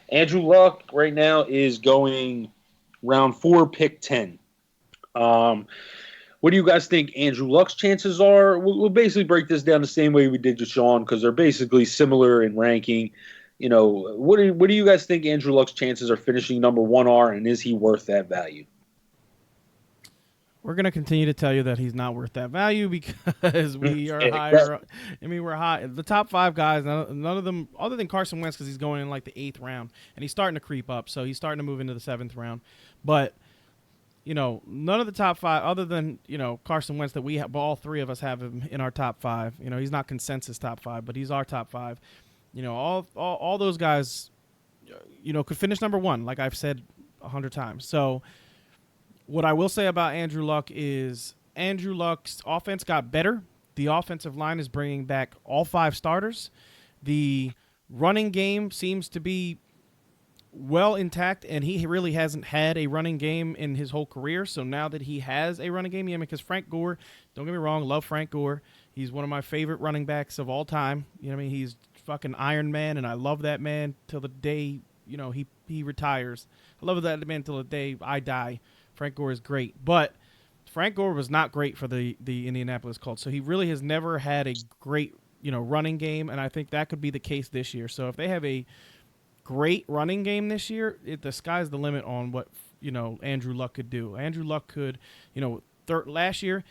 Andrew Luck right now is going round 4, pick 10. What do you guys think Andrew Luck's chances are? We'll basically break this down the same way we did to Sean because they're basically similar in ranking. What do you guys think Andrew Luck's chances are finishing number 1 are, and is he worth that value? We're going to continue to tell you that he's not worth that value because we are higher. I mean, we're high. The top 5 guys, none of them, other than Carson Wentz, because he's going in like the 8th round, and he's starting to creep up, so he's starting to move into the 7th round. But, none of the top 5, other than, Carson Wentz, that we have, all 3 of us have him in our top 5. He's not consensus top 5, but he's our top 5. All those guys, could finish number 1, like I've said 100 times. So, what I will say about Andrew Luck is Andrew Luck's offense got better. The offensive line is bringing back all 5 starters. The running game seems to be well intact, and he really hasn't had a running game in his whole career. So now that he has a running game, because Frank Gore, don't get me wrong, love Frank Gore. He's one of my favorite running backs of all time. He's fucking Iron Man, and I love that man till the day, he retires. I love that man till the day I die. Frank Gore is great, but Frank Gore was not great for the Indianapolis Colts, so he really has never had a great, running game, and I think that could be the case this year. So if they have a great running game this year, the sky's the limit on what, Andrew Luck could do. Andrew Luck could, last year,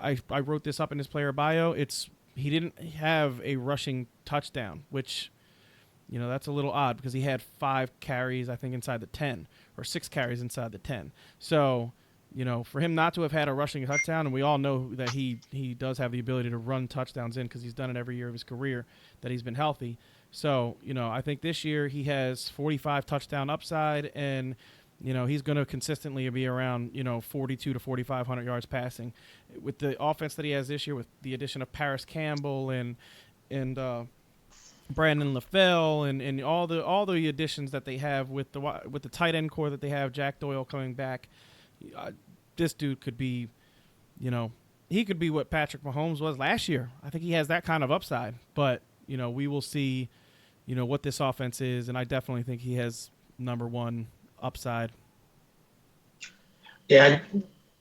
I wrote this up in his player bio, he didn't have a rushing touchdown, which, that's a little odd because he had 5 carries, I think, inside the 10. Or 6 carries inside the 10. So, for him not to have had a rushing touchdown, and we all know that he does have the ability to run touchdowns in because he's done it every year of his career that he's been healthy. So, I think this year he has 45 touchdown upside, and, he's going to consistently be around, 42 to 4,500 yards passing. With the offense that he has this year, with the addition of Paris Campbell and Brandon LaFell and all the additions that they have with the tight end core that they have, Jack Doyle coming back, this dude could be, he could be what Patrick Mahomes was last year. I think he has that kind of upside, but we will see, what this offense is, and I definitely think he has number 1 upside. Yeah,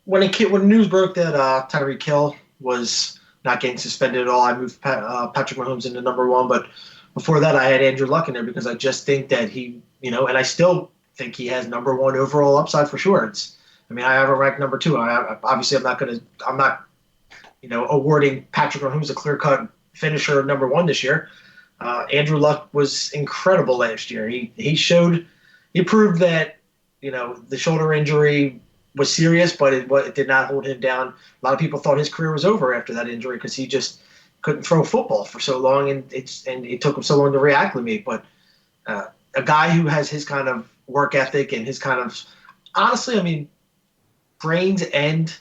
when news broke that Tyreek Hill was not getting suspended at all, I moved Patrick Mahomes into number 1, but before that, I had Andrew Luck in there because I just think that he, and I still think he has number 1 overall upside for sure. I have him ranked number 2. Obviously, I'm not, awarding Patrick Mahomes a clear-cut finisher of number 1 this year. Andrew Luck was incredible last year. He proved that, the shoulder injury was serious, but it did not hold him down. A lot of people thought his career was over after that injury because he just couldn't throw football for so long, and it took him so long to reacclimate. But a guy who has his kind of work ethic and his kind of, honestly, brains and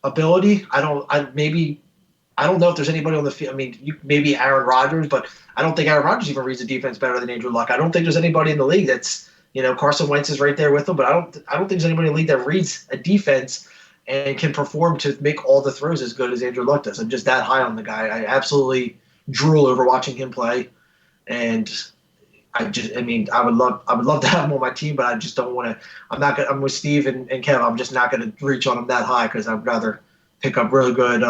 ability. I don't know if there's anybody on the field. Maybe Aaron Rodgers, but I don't think Aaron Rodgers even reads the defense better than Andrew Luck. I don't think there's anybody in the league that's, Carson Wentz is right there with him, but I don't think there's anybody in the league that reads a defense and can perform to make all the throws as good as Andrew Luck does. I'm just that high on the guy. I absolutely drool over watching him play, and I would love to have him on my team, but I just don't want to. I'm with Steve and Kev. I'm just not going to reach on him that high because I'd rather pick up really good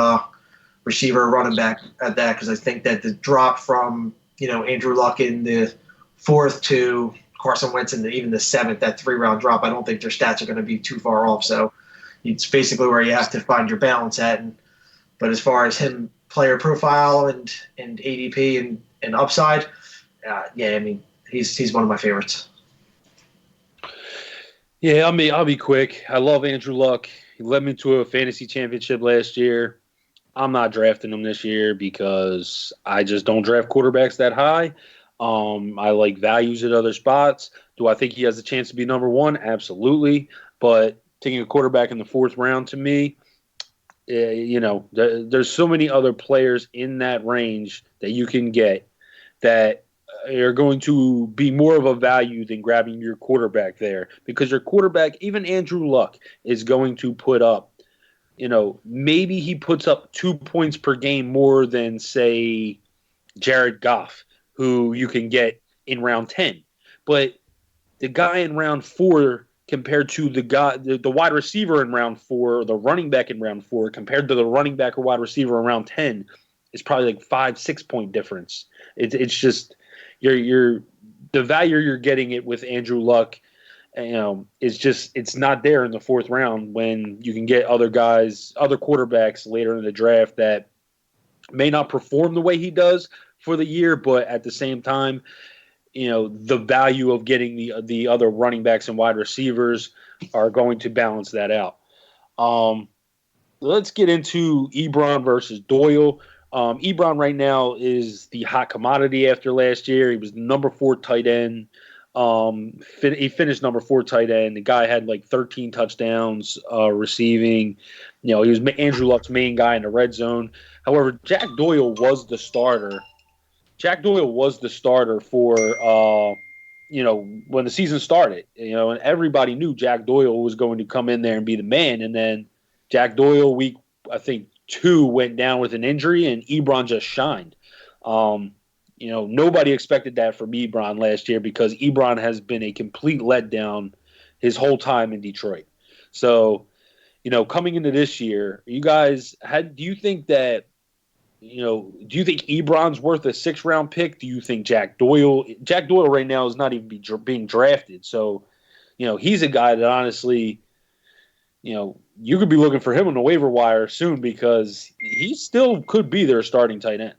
receiver or running back at that, because I think that the drop from Andrew Luck in the 4th to Carson Wentz in even the 7th, that 3-round drop, I don't think their stats are going to be too far off. So it's basically where you have to find your balance at. But as far as him player profile and ADP and upside, he's one of my favorites. Yeah, I'll be quick. I love Andrew Luck. He led me to a fantasy championship last year. I'm not drafting him this year because I just don't draft quarterbacks that high. I like values at other spots. Do I think he has a chance to be number 1? Absolutely. But taking a quarterback in the 4th round, to me, there's so many other players in that range that you can get that are going to be more of a value than grabbing your quarterback there, because your quarterback, even Andrew Luck, is going to put up, maybe he puts up 2 points per game more than, say, Jared Goff, who you can get in round 10. But the guy in round 4 compared to the wide receiver in round 4, or the running back in round 4 compared to the running back or wide receiver in round 10 is probably like 5-6 point difference. It's just the value you're getting it with Andrew Luck, it's not there in the 4th round when you can get other quarterbacks later in the draft that may not perform the way he does for the year, but at the same time, the value of getting the other running backs and wide receivers are going to balance that out. Let's get into Ebron versus Doyle. Ebron right now is the hot commodity after last year. He was the number 4 tight end. He finished number 4 tight end. The guy had like 13 touchdowns receiving. He was Andrew Luck's main guy in the red zone. However, Jack Doyle was the starter. Jack Doyle was the starter for, when the season started, and everybody knew Jack Doyle was going to come in there and be the man. And then Jack Doyle, week, I think, 2, went down with an injury, and Ebron just shined. Nobody expected that from Ebron last year, because Ebron has been a complete letdown his whole time in Detroit. So, coming into this year, you guys do you think that, do you think Ebron's worth a 6th-round pick? Do you think Jack Doyle right now is not even being drafted? So, he's a guy that honestly, you could be looking for him on the waiver wire soon, because he still could be their starting tight end.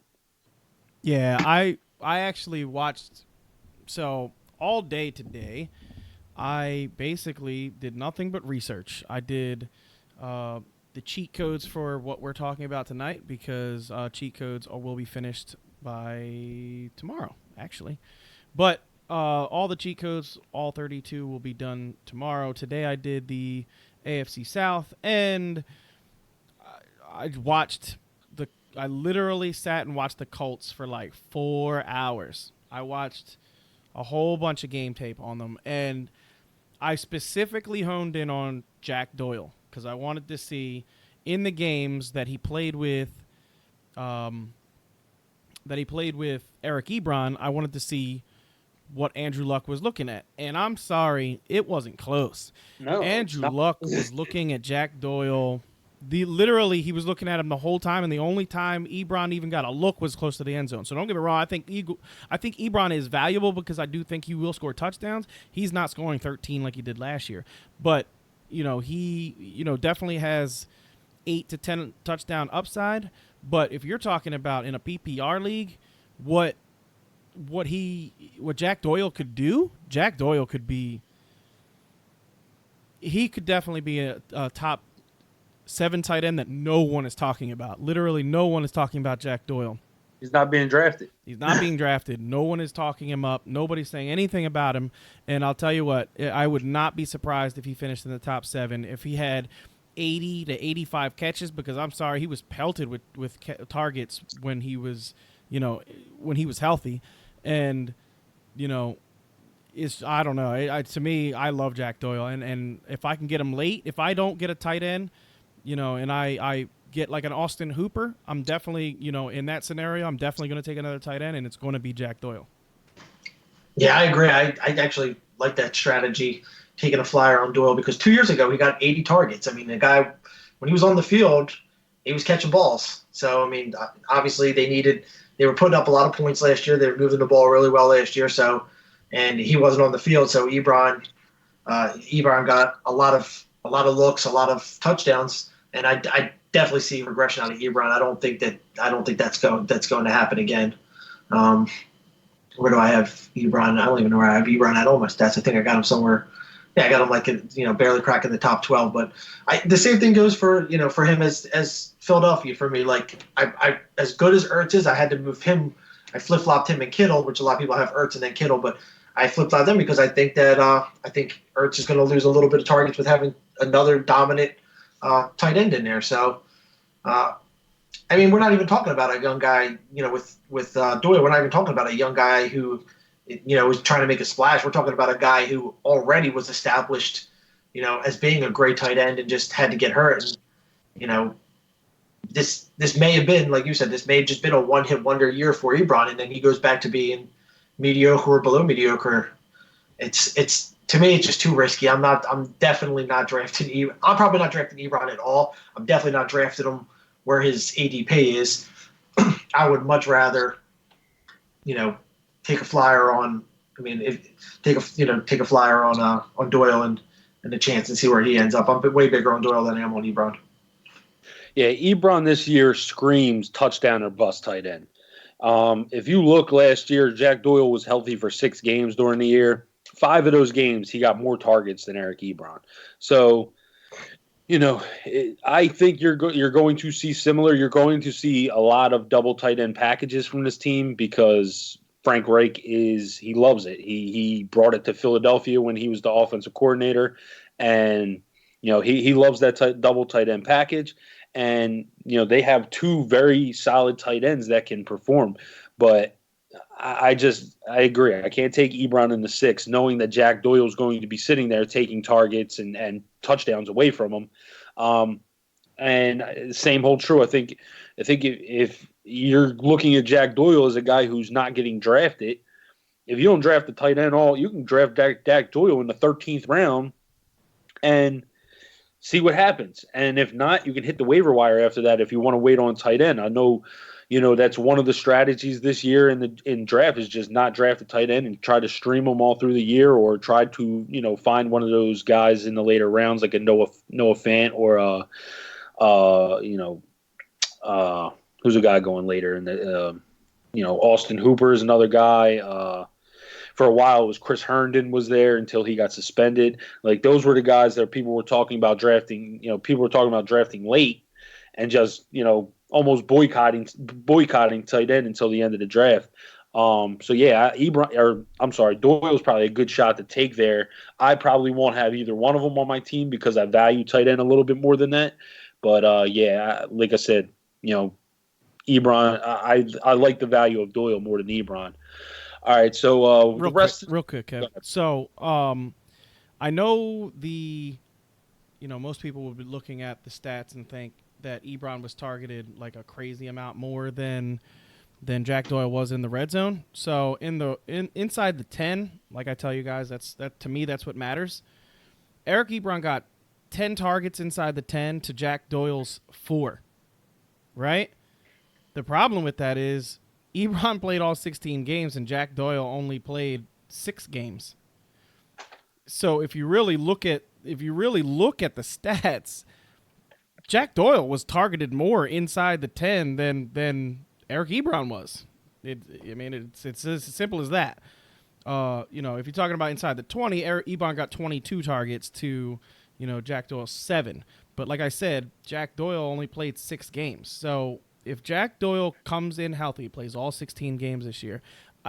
Yeah, I actually watched, so all day today, I basically did nothing but research. I did the cheat codes for what we're talking about tonight, because cheat codes will be finished by tomorrow, actually. But all the cheat codes, all 32, will be done tomorrow. Today I did the AFC South, and I literally sat and watched the Colts for like 4 hours. I watched a whole bunch of game tape on them, and I specifically honed in on Jack Doyle, because I wanted to see in the games that he played with Eric Ebron, I wanted to see what Andrew Luck was looking at. And I'm sorry, it wasn't close. No, Andrew Luck was looking at Jack Doyle. Literally, he was looking at him the whole time, and the only time Ebron even got a look was close to the end zone. So don't get me wrong. I think Ebron is valuable, because I do think he will score touchdowns. He's not scoring 13 like he did last year. But, he definitely has 8 to 10 touchdown upside. But if you're talking about in a PPR league, what Jack Doyle could do, Jack Doyle could definitely be a top 7 tight end that no one is talking about. Literally, no one is talking about Jack Doyle. He's not being drafted. He's not being drafted. No one is talking him up. Nobody's saying anything about him. And I'll tell you what, I would not be surprised if he finished in the top 7. If he had 80 to 85 catches, because I'm sorry, he was pelted with targets when he was, healthy. And, I don't know. To me, I love Jack Doyle. And if I can get him late, if I don't get a tight end, and I get like an Austin Hooper, I'm definitely, in that scenario, I'm definitely going to take another tight end, and it's going to be Jack Doyle. Yeah, I agree. I actually like that strategy, taking a flyer on Doyle, because 2 years ago he got 80 targets. I mean, the guy, when he was on the field, he was catching balls. So, I mean, obviously they were putting up a lot of points last year. They were moving the ball really well last year. So, and he wasn't on the field. So Ebron got a lot of looks, a lot of touchdowns. And I definitely see regression out of Ebron. I don't think that's going to happen again. Where do I have Ebron? I don't even know where I have Ebron at all my stats. I think I got him somewhere. Yeah, I got him barely cracking the top 12. But the same thing goes for him as Philadelphia for me. Like I as good as Ertz is, I had to move him. I flip flopped him and Kittle, which a lot of people have Ertz and then Kittle, but I flip flopped them because I think that Ertz is going to lose a little bit of targets with having another dominant tight end in there. So I mean, we're not even talking about a young guy, with Doyle. We're not even talking about a young guy who, was trying to make a splash. We're talking about a guy who already was established, as being a great tight end and just had to get hurt. And, this may have been, like you said, this may have just been a one-hit wonder year for Ebron, and then he goes back to being mediocre or below mediocre. It's to me, it's just too risky. I'm definitely not drafting Ebron. I'm probably not drafting Ebron at all. I'm definitely not drafting him where his ADP is. I would much rather, take a flyer on. I mean, take a flyer on Doyle and a chance and see where he ends up. I'm way bigger on Doyle than I am on Ebron. Yeah, Ebron this year screams touchdown or bust tight end. If you look last year, Jack Doyle was healthy for 6 games during the year. 5 of those games, he got more targets than Eric Ebron. So, I think you're going to see similar. You're going to see a lot of double tight end packages from this team because Frank Reich he loves it. He brought it to Philadelphia when he was the offensive coordinator, and he loves that double tight end package. And they have 2 very solid tight ends that can perform, but I agree. I can't take Ebron in the 6, knowing that Jack Doyle is going to be sitting there taking targets and touchdowns away from him. And the same holds true. I think if you're looking at Jack Doyle as a guy who's not getting drafted, if you don't draft the tight end you can draft Jack Doyle in the 13th round and see what happens. And if not, you can hit the waiver wire after that if you want to wait on tight end. I know, that's one of the strategies this year in draft is just not draft a tight end and try to stream them all through the year, or try to, find one of those guys in the later rounds like a Noah Fant or who's a guy going later in the Austin Hooper is another guy. For a while, it was Chris Herndon was there until he got suspended. Like, those were the guys that people were talking about drafting. People were talking about drafting late and just, almost boycotting tight end until the end of the draft. So yeah, Doyle's probably a good shot to take there. I probably won't have either one of them on my team because I value tight end a little bit more than that. But yeah, like I said, Ebron, I like the value of Doyle more than Ebron. All right, so real quick, Kev. So I know most people would be looking at the stats and think that Ebron was targeted like a crazy amount more than Jack Doyle was in the red zone. So inside the 10, like I tell you guys, that to me that's what matters. Eric Ebron got 10 targets inside the 10 to Jack Doyle's 4. Right? The problem with that is Ebron played all 16 games and Jack Doyle only played 6 games. So if you really look at the stats, Jack Doyle was targeted more inside the 10 than Eric Ebron was. It's as simple as that. If you're talking about inside the 20, Eric Ebron got 22 targets to, Jack Doyle 7. But like I said, Jack Doyle only played 6 games. So if Jack Doyle comes in healthy, plays all 16 games this year,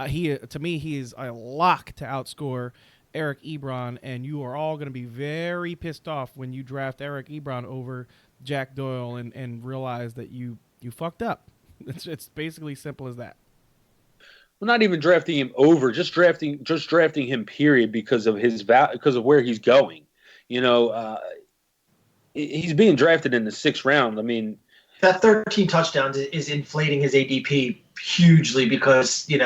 he is a lock to outscore Eric Ebron, and you are all going to be very pissed off when you draft Eric Ebron over Jack Doyle and realize that you fucked up. It's basically simple as that. Well, not even drafting him over, just drafting him, period, because of because of where he's going. He's being drafted in the 6th round. I mean, that 13 touchdowns is inflating his ADP hugely because you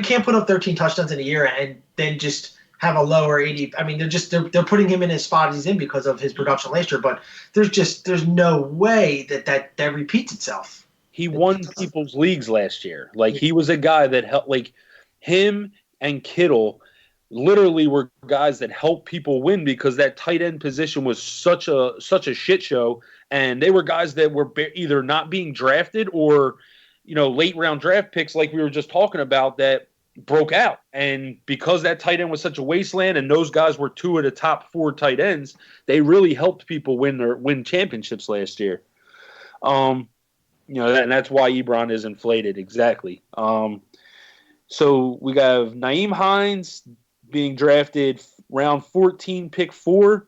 can't put up 13 touchdowns in a year and then just have a lower ADP. I mean, they're putting him in his spot he's in because of his production last year, but there's no way that repeats itself. He won people's leagues last year. Like, he was a guy that helped. Like, him and Kittle literally were guys that helped people win because that tight end position was such a shit show, and they were guys that were either not being drafted or late round draft picks like we were just talking about that broke out. And because that tight end was such a wasteland and those guys were 2 of the top 4 tight ends, they really helped people win championships last year. And that's why Ebron is inflated. Exactly. So we got Nyheim Hines being drafted round 14, pick 4.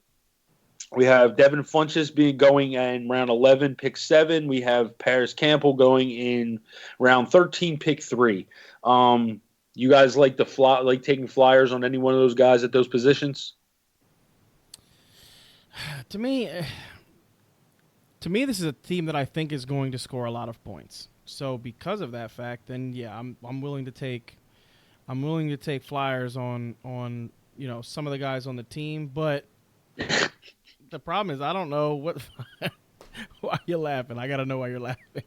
We have Devin Funchess going in round 11, pick 7. We have Paris Campbell going in round 13, pick 3. You guys like taking flyers on any one of those guys at those positions? To me, this is a team that I think is going to score a lot of points. So because of that fact, then yeah, I'm willing to take flyers on some of the guys on the team, but the problem is I don't know what. Why you laughing? I gotta know why you're laughing.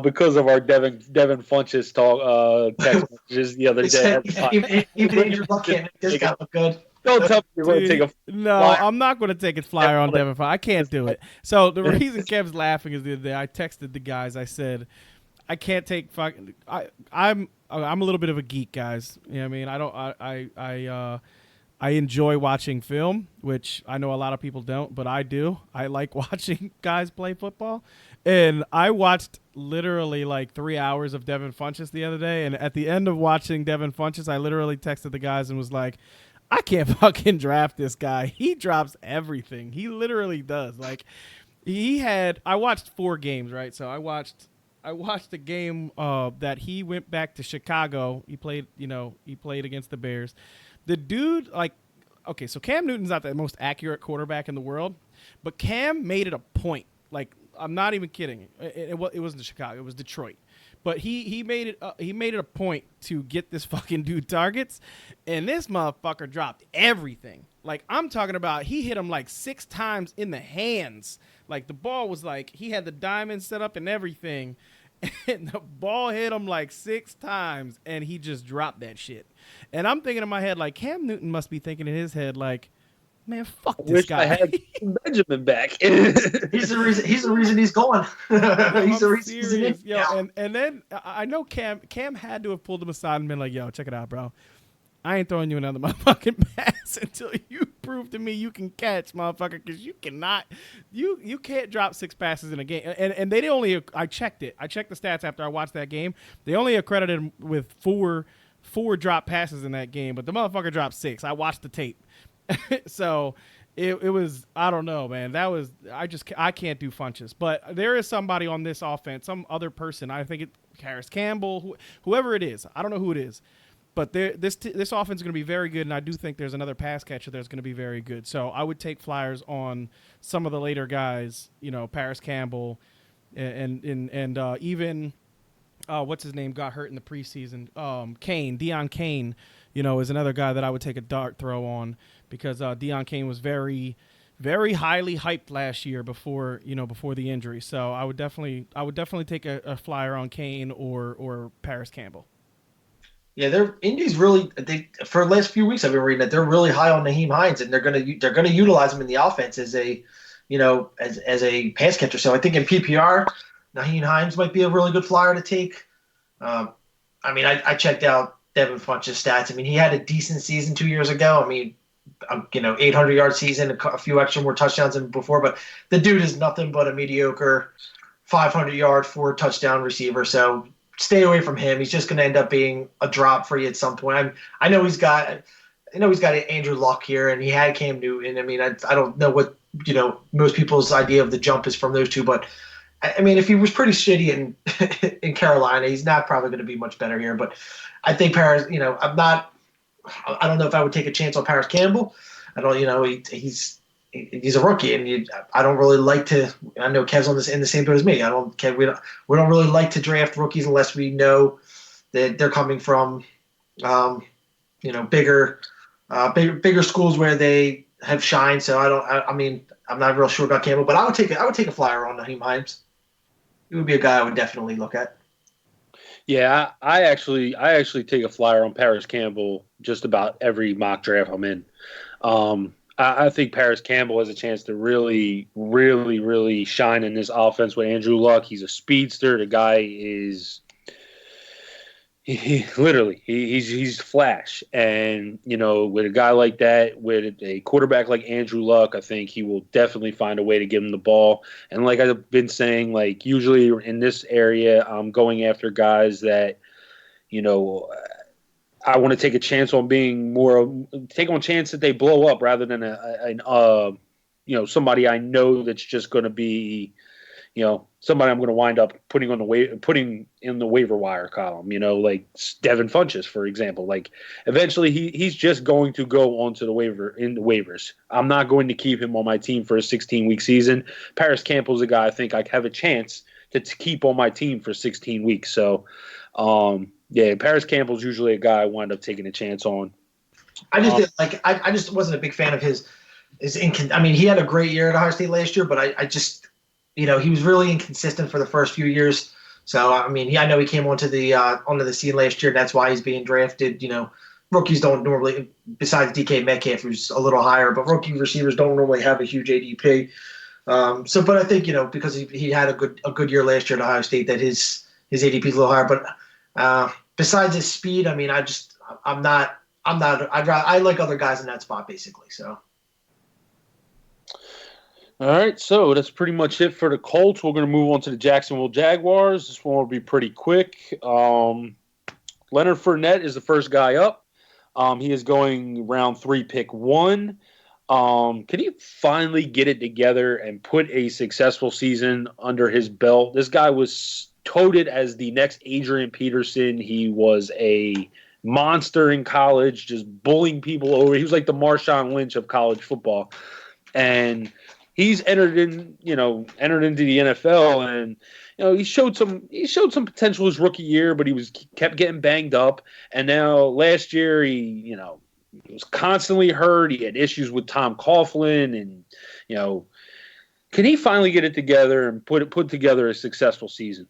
Because of our Devin Funchess talk text messages the other day. Even Andrew Luck can't make this guy look good. Don't tell me you're going to take a No, flyer. I'm not going to take a flyer on Devin Funchess. I can't do it. So the reason Kev's laughing is the other day I texted the guys. I said I can't take I'm a little bit of a geek, guys. You know what I mean? I enjoy watching film, which I know a lot of people don't, but I do. I like watching guys play football. And I watched literally like 3 hours of Devin Funchess the other day. And at the end of watching Devin Funchess, I literally texted the guys and was like, I can't fucking draft this guy. He drops everything. He literally does. Like I watched 4 games, right? So I watched the game that he went back to Chicago. He played against the Bears. The dude, like, okay, so Cam Newton's not the most accurate quarterback in the world, but Cam made it a point. Like, I'm not even kidding. It wasn't Chicago. It was Detroit. But he made it a point to get this fucking dude targets, and this motherfucker dropped everything. Like, I'm talking about, he hit him like 6 times in the hands. Like, the ball was like, he had the diamond set up and everything, and the ball hit him like 6 times, and he just dropped that shit. And I'm thinking in my head, like, Cam Newton must be thinking in his head, like, man, fuck this guy. I had Benjamin back. He's the reason he's going. He's the reason he's in it. Yo, and then I know Cam had to have pulled him aside and been like, yo, check it out, bro. I ain't throwing you another motherfucking pass until you prove to me you can catch, motherfucker, because you cannot. You can't drop 6 passes in a game. And they only, I checked it. I checked the stats after I watched that game. They only accredited him with four drop passes in that game, but the motherfucker dropped 6. I watched the tape. So it was, I don't know, man. That was, I can't do Funchess. But there is somebody on this offense, some other person. I think it's Paris Campbell, whoever it is. I don't know who it is. But this offense is going to be very good, and I do think there's another pass catcher that's going to be very good. So I would take flyers on some of the later guys, Paris Campbell, and even what's his name got hurt in the preseason. Deon Cain, is another guy that I would take a dart throw on because Deon Cain was very, very highly hyped last year before the injury. So I would definitely take a flyer on Cain or Paris Campbell. Yeah, Indy's really, for the last few weeks I've been reading that they're really high on Nyheim Hines, and they're gonna utilize him in the offense as a as a pass catcher. So I think in PPR, Nyheim Hines might be a really good flyer to take. I checked out Devin Funch's stats. I mean, he had a decent season 2 years ago. I mean, 800-yard season, a few extra more touchdowns than before, but the dude is nothing but a mediocre 500-yard 4-touchdown receiver. So stay away from him. He's just going to end up being a drop for you at some point. I know he's got Andrew Luck here, and he had Cam Newton. I mean, I don't know what most people's idea of the jump is from those two, but I mean, if he was pretty shitty in Carolina, he's not probably going to be much better here. But I think Paris, I don't know if I would take a chance on Paris Campbell. I don't, he's a rookie, and I don't really like to. I know Kev's in the same boat as me. We don't really like to draft rookies unless we know that they're coming from, bigger schools where they have shined. So I'm not real sure about Campbell, but I would take a flyer on Nyheim Hines. It would be a guy I would definitely look at. Yeah, I actually take a flyer on Paris Campbell just about every mock draft I'm in. I think Paris Campbell has a chance to really, really, really shine in this offense with Andrew Luck. He's a speedster. The guy is he's flash. And, with a guy like that, with a quarterback like Andrew Luck, I think he will definitely find a way to give him the ball. And like I've been saying, like usually in this area, I'm going after guys that, I want to take a chance on being take on a chance that they blow up rather than somebody I know that's just going to be, somebody I'm going to wind up putting in the waiver wire column, like Devin Funchess, for example. Like eventually he's just going to go onto the waivers. I'm not going to keep him on my team for a 16-week season. Paris Campbell's a guy I think I have a chance to keep on my team for 16 weeks. So, Paris Campbell's usually a guy I wind up taking a chance on. I just didn't like. I just wasn't a big fan of his. I mean, he had a great year at Ohio State last year, but I just, he was really inconsistent for the first few years. So I mean, I know he came onto the scene last year. And that's why he's being drafted. Rookies don't normally, besides DK Metcalf, who's a little higher, but rookie receivers don't normally have a huge ADP. But I think because he had a good year last year at Ohio State, that his ADP is a little higher. But besides his speed, I mean, I like other guys in that spot basically. So. All right, so that's pretty much it for the Colts. We're going to move on to the Jacksonville Jaguars. This one will be pretty quick. Leonard Fournette is the first guy up. He is going round 3, pick 1. Can he finally get it together and put a successful season under his belt? This guy was touted as the next Adrian Peterson. He was a monster in college, just bullying people over. He was like the Marshawn Lynch of college football. And he's entered into the NFL, and he showed some potential his rookie year, but he kept getting banged up. And now last year he was constantly hurt. He had issues with Tom Coughlin, and can he finally get it together and put together a successful season?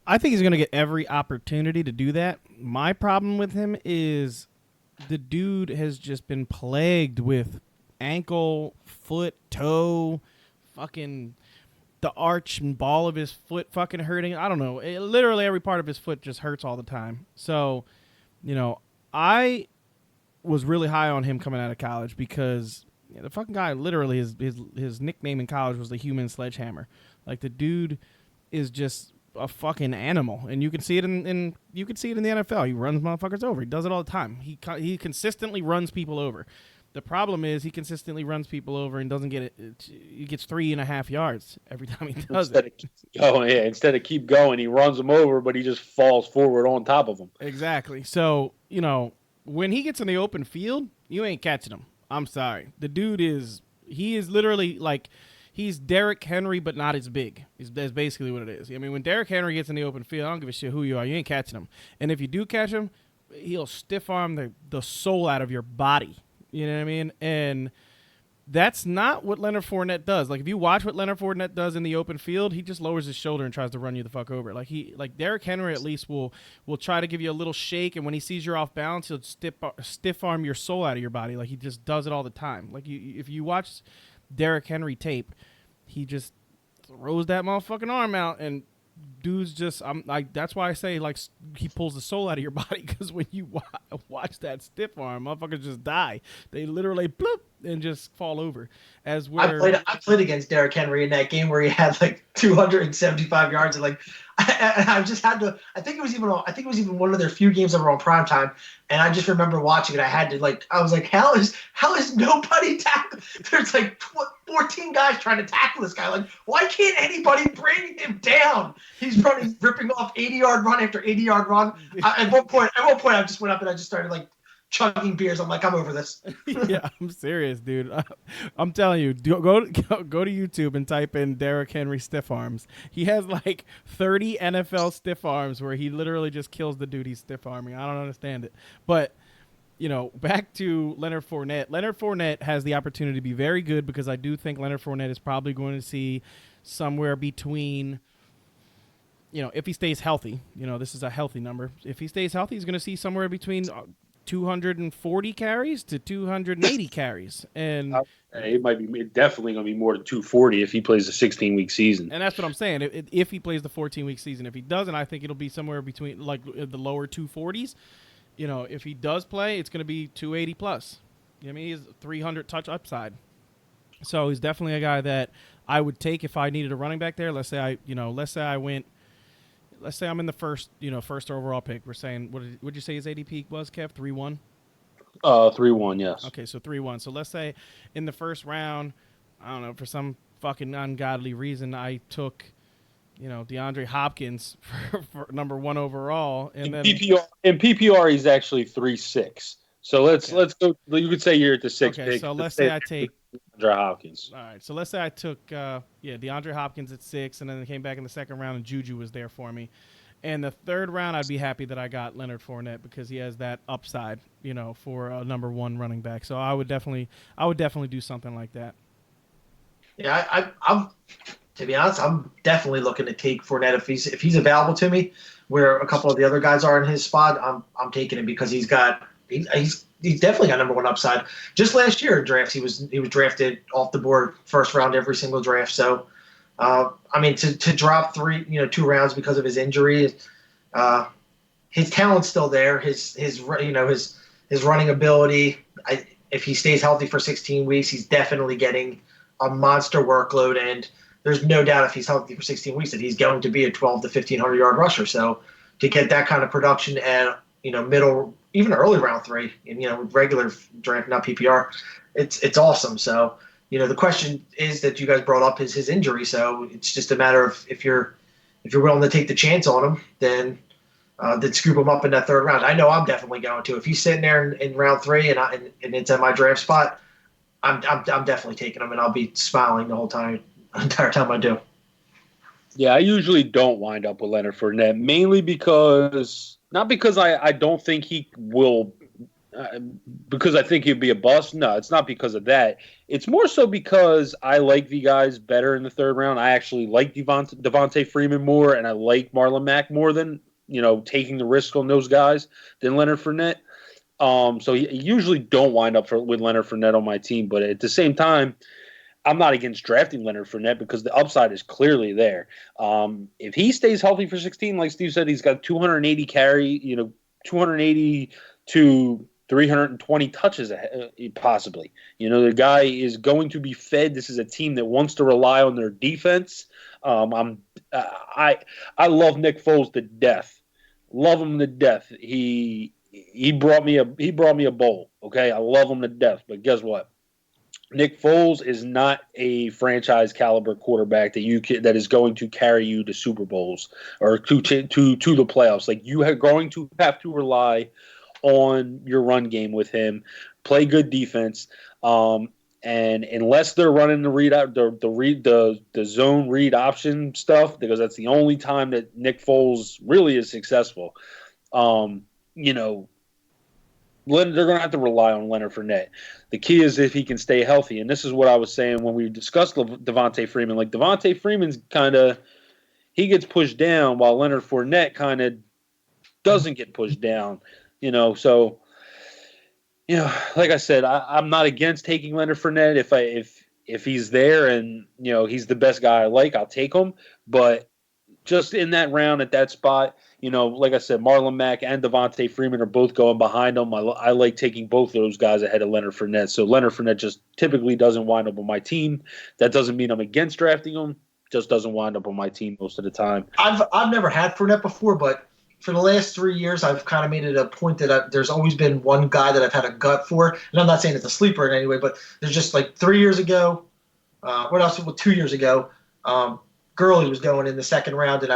I think he's going to get every opportunity to do that. My problem with him is the dude has just been plagued with ankle, foot, toe, fucking the arch and ball of his foot fucking hurting. I don't know. Literally every part of his foot just hurts all the time. So, I was really high on him coming out of college because the fucking guy literally his nickname in college was the human sledgehammer. Like the dude is just a fucking animal, and you can see it in the NFL. He runs motherfuckers over. He does it all the time. He consistently runs people over. The problem is he consistently runs people over and doesn't get it. He gets 3.5 yards every time he does it. Instead of keep going, he runs them over, but he just falls forward on top of them. Exactly. So, when he gets in the open field, you ain't catching him. I'm sorry. The dude is literally like, he's Derrick Henry, but not as big. That's basically what it is. I mean, when Derrick Henry gets in the open field, I don't give a shit who you are. You ain't catching him. And if you do catch him, he'll stiff arm the soul out of your body. You know what I mean? And that's not what Leonard Fournette does. Like, if you watch what Leonard Fournette does in the open field, he just lowers his shoulder and tries to run you the fuck over. Like Derrick Henry at least will try to give you a little shake, and when he sees you're off balance, he'll stiff arm your soul out of your body. Like, he just does it all the time. Like, if you watch Derrick Henry tape, he just throws that motherfucking arm out, and dude's just, that's why I say, like, he pulls the soul out of your body, because when you watch that stiff arm, motherfuckers just die. They literally bloop and just fall over. I played against Derrick Henry in that game where he had like 275 yards, and like I just had to. I think it was even one of their few games that were on primetime, and I just remember watching it. I was like, how is nobody tackle? There's like 14 guys trying to tackle this guy. Like, why can't anybody bring him down? He's ripping off 80-yard run after 80-yard run. At one point, I just went up and I just started like chugging beers. I'm like, I'm over this. Yeah, I'm serious, dude. I'm telling you, go to YouTube and type in Derrick Henry stiff arms. He has like 30 NFL stiff arms where he literally just kills the dude he's stiff arming. I don't understand it. But, back to Leonard Fournette. Leonard Fournette has the opportunity to be very good, because I do think Leonard Fournette is probably going to see somewhere between, if he stays healthy, this is a healthy number. If he stays healthy, he's going to see somewhere between 240 carries to 280 carries, and it definitely going to be more than 240 if he plays a 16-week season. And that's what I'm saying. If he plays the 14-week season, if he doesn't, I think it'll be somewhere between like the lower 240s. If he does play, it's going to be 280 plus. I mean, he's 300 touch upside, so he's definitely a guy that I would take if I needed a running back there. Let's say I'm in the first overall pick. We're saying, what did you say his ADP was, Kev? 3-1? 3-1, yes. Okay, so 3-1. So let's say in the first round, I don't know, for some fucking ungodly reason, I took, DeAndre Hopkins for number 1 overall, and then PPR he's actually 3-6. So let's go. You could say you're at the 6 okay. pick. So let's say I take DeAndre Hopkins. All right. So let's say I took DeAndre Hopkins at 6, and then came back in the second round, and Juju was there for me. And the third round, I'd be happy that I got Leonard Fournette because he has that upside, for a number 1 running back. So I would definitely do something like that. Yeah, I'm to be honest, I'm definitely looking to take Fournette if he's available to me, where a couple of the other guys are in his spot. I'm taking him because he's definitely got number 1 upside. Just last year in drafts, he was drafted off the board first round every single draft. So, to drop 2 rounds because of his injury, his talent's still there. His running ability. If he stays healthy for 16 weeks, he's definitely getting a monster workload, and there's no doubt if he's healthy for 16 weeks that he's going to be a 12 to 1,500 yard rusher. So to get that kind of production at middle, even early round 3, and regular draft, not PPR, it's awesome. So the question is that you guys brought up is his injury. So it's just a matter of if you're willing to take the chance on him, then scoop him up in that third round. I know I'm definitely going to. If he's sitting there in round 3 and it's at my draft spot, I'm definitely taking him, and I'll be smiling the entire time I do. Yeah, I usually don't wind up with Leonard Fournette, mainly not because I don't think he will, because I think he'd be a bust. No, it's not because of that. It's more so because I like the guys better in the third round. I actually like Devontae Freeman more, and I like Marlon Mack more than taking the risk on those guys than Leonard Fournette. So you usually don't wind up with Leonard Fournette on my team, but at the same time, I'm not against drafting Leonard Fournette because the upside is clearly there. If he stays healthy for 16, like Steve said, he's got 280 carry, 280 to 320 touches possibly. The guy is going to be fed. This is a team that wants to rely on their defense. I love Nick Foles to death. Love him to death. He brought me a bowl. Okay, I love him to death. But guess what? Nick Foles is not a franchise caliber quarterback that is going to carry you to Super Bowls or to the playoffs. Like, you are going to have to rely on your run game with him, play good defense, and unless they're running the zone read option stuff, because that's the only time that Nick Foles really is successful. They're going to have to rely on Leonard Fournette. The key is if he can stay healthy. And this is what I was saying when we discussed Devontae Freeman. Like, Devontae Freeman's he gets pushed down while Leonard Fournette kind of doesn't get pushed down. So, like I said, I'm not against taking Leonard Fournette. If he's there and, he's the best guy I like, I'll take him. But just in that round at that spot, like I said, Marlon Mack and Devontae Freeman are both going behind him. I like taking both of those guys ahead of Leonard Fournette. So Leonard Fournette just typically doesn't wind up on my team. That doesn't mean I'm against drafting him. Just doesn't wind up on my team most of the time. I've never had Fournette before, but for the last 3 years, I've kind of made it a point that there's always been one guy that I've had a gut for. And I'm not saying it's a sleeper in any way, but there's just like 3 years ago, 2 years ago, Gurley was going in the second round, and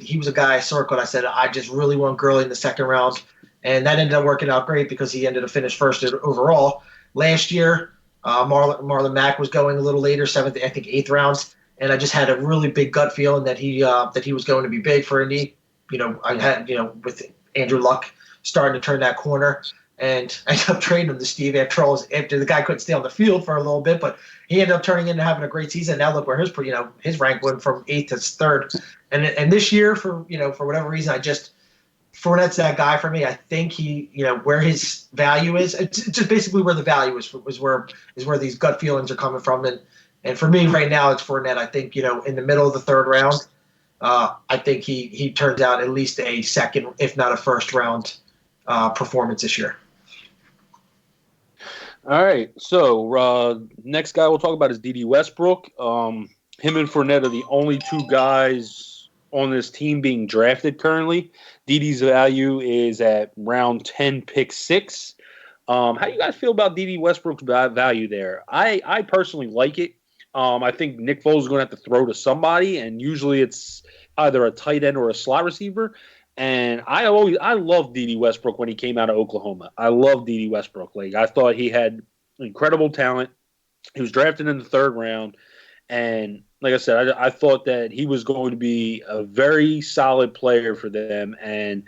he was a guy I circled. I said, I just really want Gurley in the second round. And that ended up working out great because he ended up finishing first overall. Last year, Marlon Mack was going a little later, 7th, I think 8th round. And I just had a really big gut feeling that he was going to be big for Indy. I had, with Andrew Luck starting to turn that corner. And I ended up trading him to Steve after the guy couldn't stay on the field for a little bit, but he ended up turning into having a great season. Now look where his rank went from 8th to 3rd. And this year, for whatever reason, Fournette's that guy for me. I think he, where his value is, it's just basically where the value is where these gut feelings are coming from. And for me right now, it's Fournette. I think, in the middle of the third round, I think he turns out at least a second, if not a first round performance this year. All right, so next guy we'll talk about is D.D. Westbrook. Him and Fournette are the only 2 guys on this team being drafted currently. D.D.'s value is at round 10, pick 6. How you guys feel about D.D. Westbrook's value there? I personally like it. I think Nick Foles is going to have to throw to somebody, and usually it's either a tight end or a slot receiver. And I love D.D. Westbrook when he came out of Oklahoma. I love D.D. Westbrook. Like, I thought he had incredible talent. He was drafted in the third round, and like I said, I thought that he was going to be a very solid player for them. And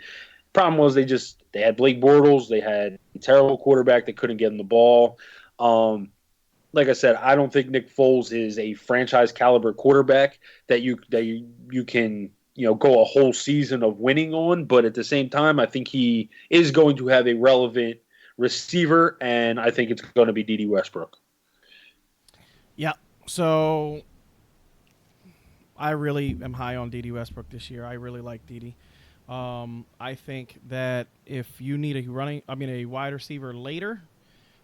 problem was they had Blake Bortles, they had a terrible quarterback that couldn't get him the ball. Like I said, I don't think Nick Foles is a franchise caliber quarterback that you can go a whole season of winning on. But at the same time, I think he is going to have a relevant receiver, and I think it's going to be D.D. Westbrook. Yeah. So I really am high on D.D. Westbrook this year. I really like D.D. I think that if you need a wide receiver later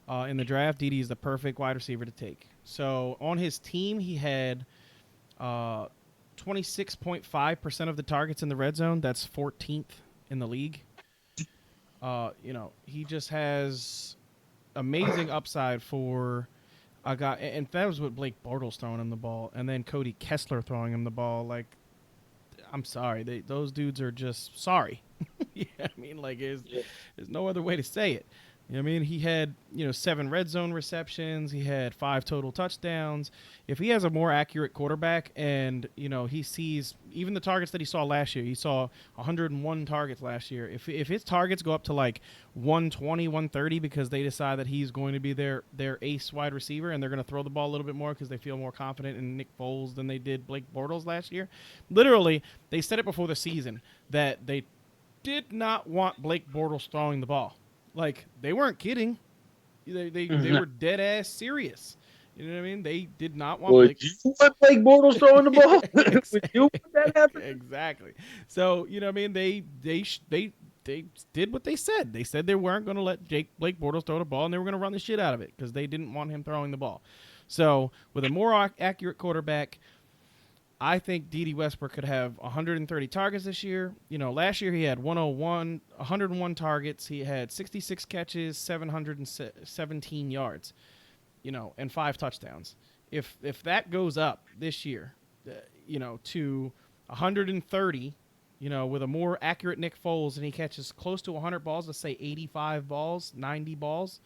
in the draft, D.D. is the perfect wide receiver to take. So on his team, he had 26.5% of the targets in the red zone. That's 14th in the league. He just has amazing upside for a guy, and that was with Blake Bortles throwing him the ball, and then Cody Kessler throwing him the ball. Like, I'm sorry, those dudes are just sorry. Yeah, I mean, like, there's no other way to say it. You know what I mean? He had, 7 red zone receptions. He had 5 total touchdowns. If he has a more accurate quarterback and, he sees even the targets that he saw last year, he saw 101 targets last year. If his targets go up to like 120, 130 because they decide that he's going to be their ace wide receiver and they're going to throw the ball a little bit more because they feel more confident in Nick Foles than they did Blake Bortles last year. Literally, they said it before the season that they did not want Blake Bortles throwing the ball. Like, they weren't kidding. They were dead ass serious. You know what I mean? They did not want Would you want Blake Bortles throwing the ball? Would you want that happen? Exactly. So, you know what I mean? They did what they said. They said they weren't going to let Blake Bortles throw the ball, and they were going to run the shit out of it because they didn't want him throwing the ball. So, with a more accurate quarterback, I think D.D. Westbrook could have 130 targets this year. Last year he had 101 targets. He had 66 catches, 717 yards, and 5 touchdowns. If that goes up this year, to 130, with a more accurate Nick Foles, and he catches close to 100 balls, let's say 85 balls, 90 balls,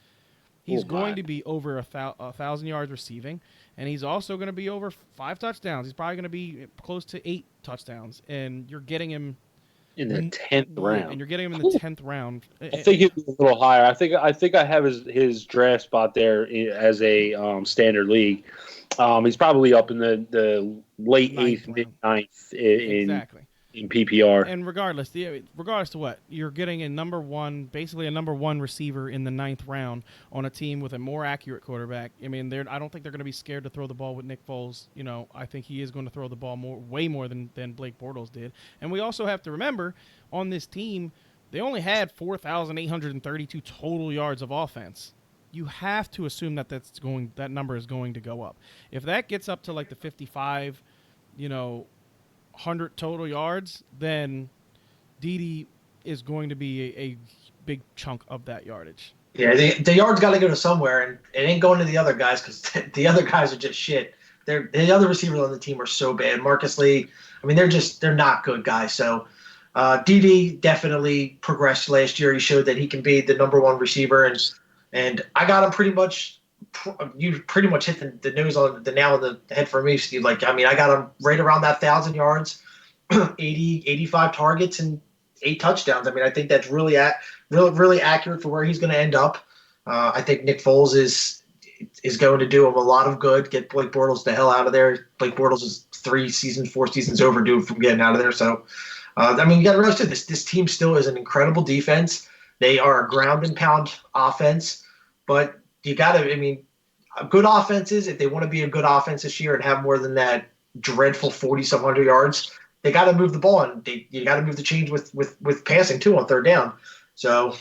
he's going to be over 1,000 yards receiving, and he's also going to be over 5 touchdowns. He's probably going to be close to 8 touchdowns, and you're getting him in the 10th round. And you're getting him in the 10th round. I think it'd be a little higher. I think I have his draft spot there as a standard league. He's probably up in the late 8th, mid 9th in PPR. And regardless to what, you're getting basically a number one receiver in the 9th round on a team with a more accurate quarterback. I mean, I don't think they're going to be scared to throw the ball with Nick Foles. I think he is going to throw the ball way more than Blake Bortles did. And we also have to remember, on this team, they only had 4,832 total yards of offense. You have to assume that that number is going to go up. If that gets up to like the 55, 100 total yards, then D.D. is going to be a big chunk of that yardage. Yeah, the yards got to go to somewhere, and it ain't going to the other guys because the other guys are just shit. The other receivers on the team are so bad. Marcus Lee, I mean, they're not good guys. So D.D. definitely progressed last year. He showed that he can be the number one receiver, and I got him pretty much. You pretty much hit the nail on the head for me, Steve. Like, I mean, I got him right around that 1,000 yards, 85 targets, and 8 touchdowns. I mean, I think that's really accurate for where he's going to end up. I think Nick Foles is going to do him a lot of good. Get Blake Bortles the hell out of there. Blake Bortles is 4 seasons overdue from getting out of there. So, I mean, you got to realize too, this team still is an incredible defense. They are a ground and pound offense, but you got to, I mean, good offenses, if they want to be a good offense this year and have more than that dreadful 40-some 100 yards, they got to move the ball, and you got to move the chains with passing too on 3rd down. So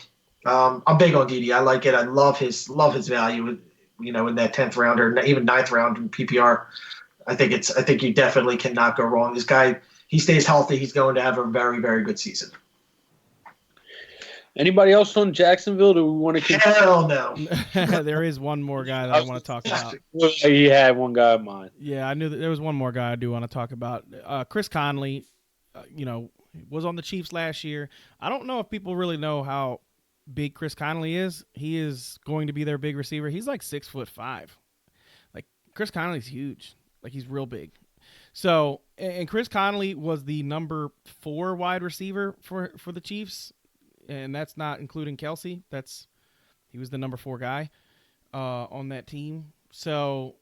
I'm big on D.D. I like it. I love his value, in that 10th round or even 9th round in PPR. I think you definitely cannot go wrong. This guy, he stays healthy, he's going to have a very, very good season. Anybody else on Jacksonville? Do we want to continue? Hell no. There is one more guy that I want to talk about. He had one guy in mind. Yeah, I knew that there was one more guy I do want to talk about. Chris Conley, was on the Chiefs last year. I don't know if people really know how big Chris Conley is. He is going to be their big receiver. He's like 6'5". Like Chris Conley's huge. Like he's real big. So, and Chris Conley was the number 4 wide receiver for the Chiefs, and that's not including Kelsey. He was the number 4 guy on that team. So,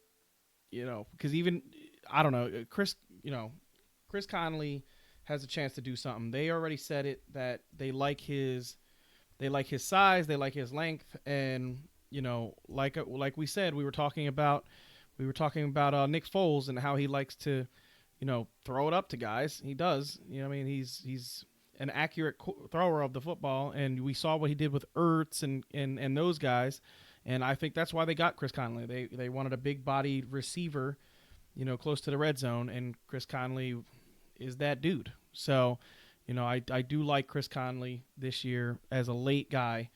because even I don't know, Chris Conley has a chance to do something. They already said it that they like his size, they like his length, and like we said, we were talking about Nick Foles and how he likes to throw it up to guys. He does. He's an accurate thrower of the football, and we saw what he did with Ertz and those guys. And I think that's why they got Chris Conley. They wanted a big-bodied receiver, close to the red zone, and Chris Conley is that dude. So, I do like Chris Conley this year as a late guy.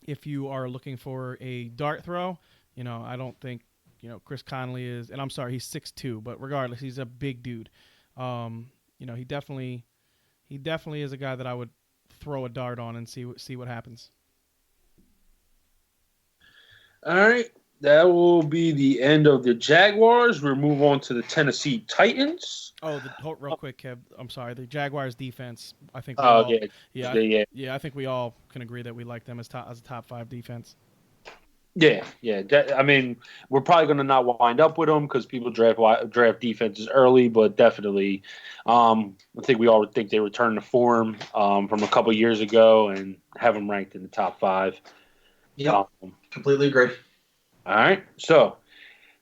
If you are looking for a dart throw, I don't think, Chris Conley is, and I'm sorry, he's 6'2", but regardless, he's a big dude. He definitely is a guy that I would throw a dart on and see what happens. All right. That will be the end of the Jaguars. We'll move on to the Tennessee Titans. Oh, real quick, Kev. I'm sorry. The Jaguars defense. I think. Yeah. I think we all can agree that we like them as a top 5 defense. Yeah. We're probably going to not wind up with them because people draft defenses early, but definitely, I think we all think they returned to form from a couple years ago and have them ranked in the top 5. Yeah, completely agree. All right, so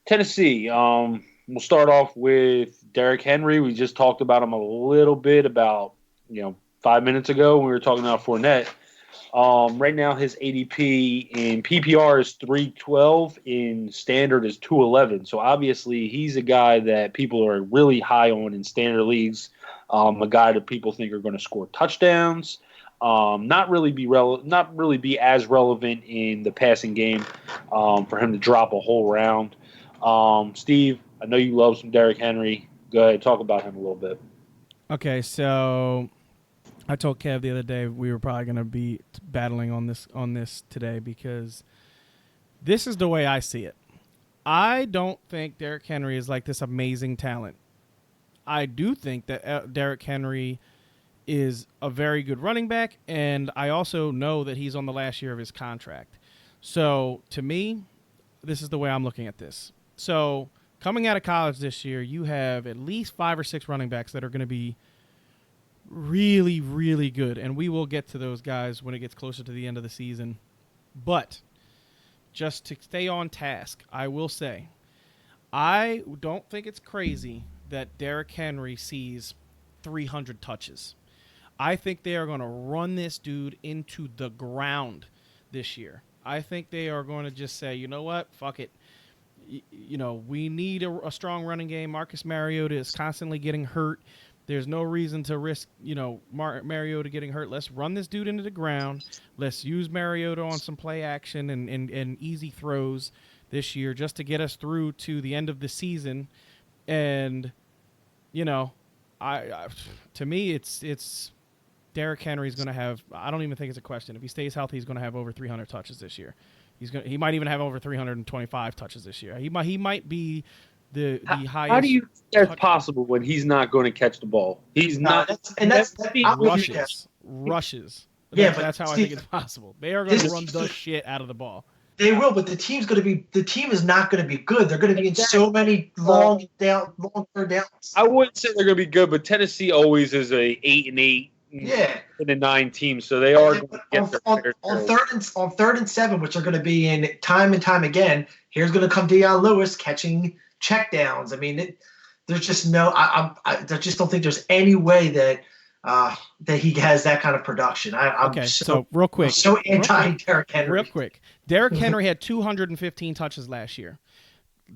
Tennessee. We'll start off with Derrick Henry. We just talked about him a little bit about 5 minutes ago when we were talking about Fournette. Right now, his ADP in PPR is 312. In standard is 211. So obviously, he's a guy that people are really high on in standard leagues. A guy that people think are going to score touchdowns. Not really be as relevant in the passing game. For him to drop a whole round. Steve, I know you love some Derrick Henry. Go ahead, talk about him a little bit. Okay, so I told Kev the other day we were probably going to be battling on this today because this is the way I see it. I don't think Derrick Henry is like this amazing talent. I do think that Derrick Henry is a very good running back, and I also know that he's on the last year of his contract. So, to me, this is the way I'm looking at this. So, coming out of college this year, you have at least 5 or 6 running backs that are going to be really, really good, and we will get to those guys when it gets closer to the end of the season. But, just to stay on task, I will say, I don't think it's crazy that Derrick Henry sees 300 touches. I think they are going to run this dude into the ground this year. I think they are going to just say, you know what, fuck it. We need a strong running game. Marcus Mariota is constantly getting hurt. There's no reason to risk, Mariota getting hurt. Let's run this dude into the ground. Let's use Mariota on some play action and easy throws this year just to get us through to the end of the season. And, to me, it's Derrick Henry's going to have, I don't even think it's a question. If he stays healthy, he's going to have over 300 touches this year. He might even have over 325 touches this year. He might be the highest. How do you think that's possible when he's not going to catch the ball? He's not. That's rushes. Yeah, that's how I think it's possible. They are going to run the shit out of the ball. They will, but the team is not going to be good. They're going to be in so many long third downs. I wouldn't say they're going to be good, but Tennessee always is a 8-8. Yeah, in a 9 team, so they are going to get on 3rd and 7, which are going to be in time and time again. Here's going to come Deion Lewis catching checkdowns. I mean, there's just no. I just don't think there's any way that he has that kind of production. So real quick, I'm so anti Derrick Henry. Real quick, Derrick Henry had 215 touches last year.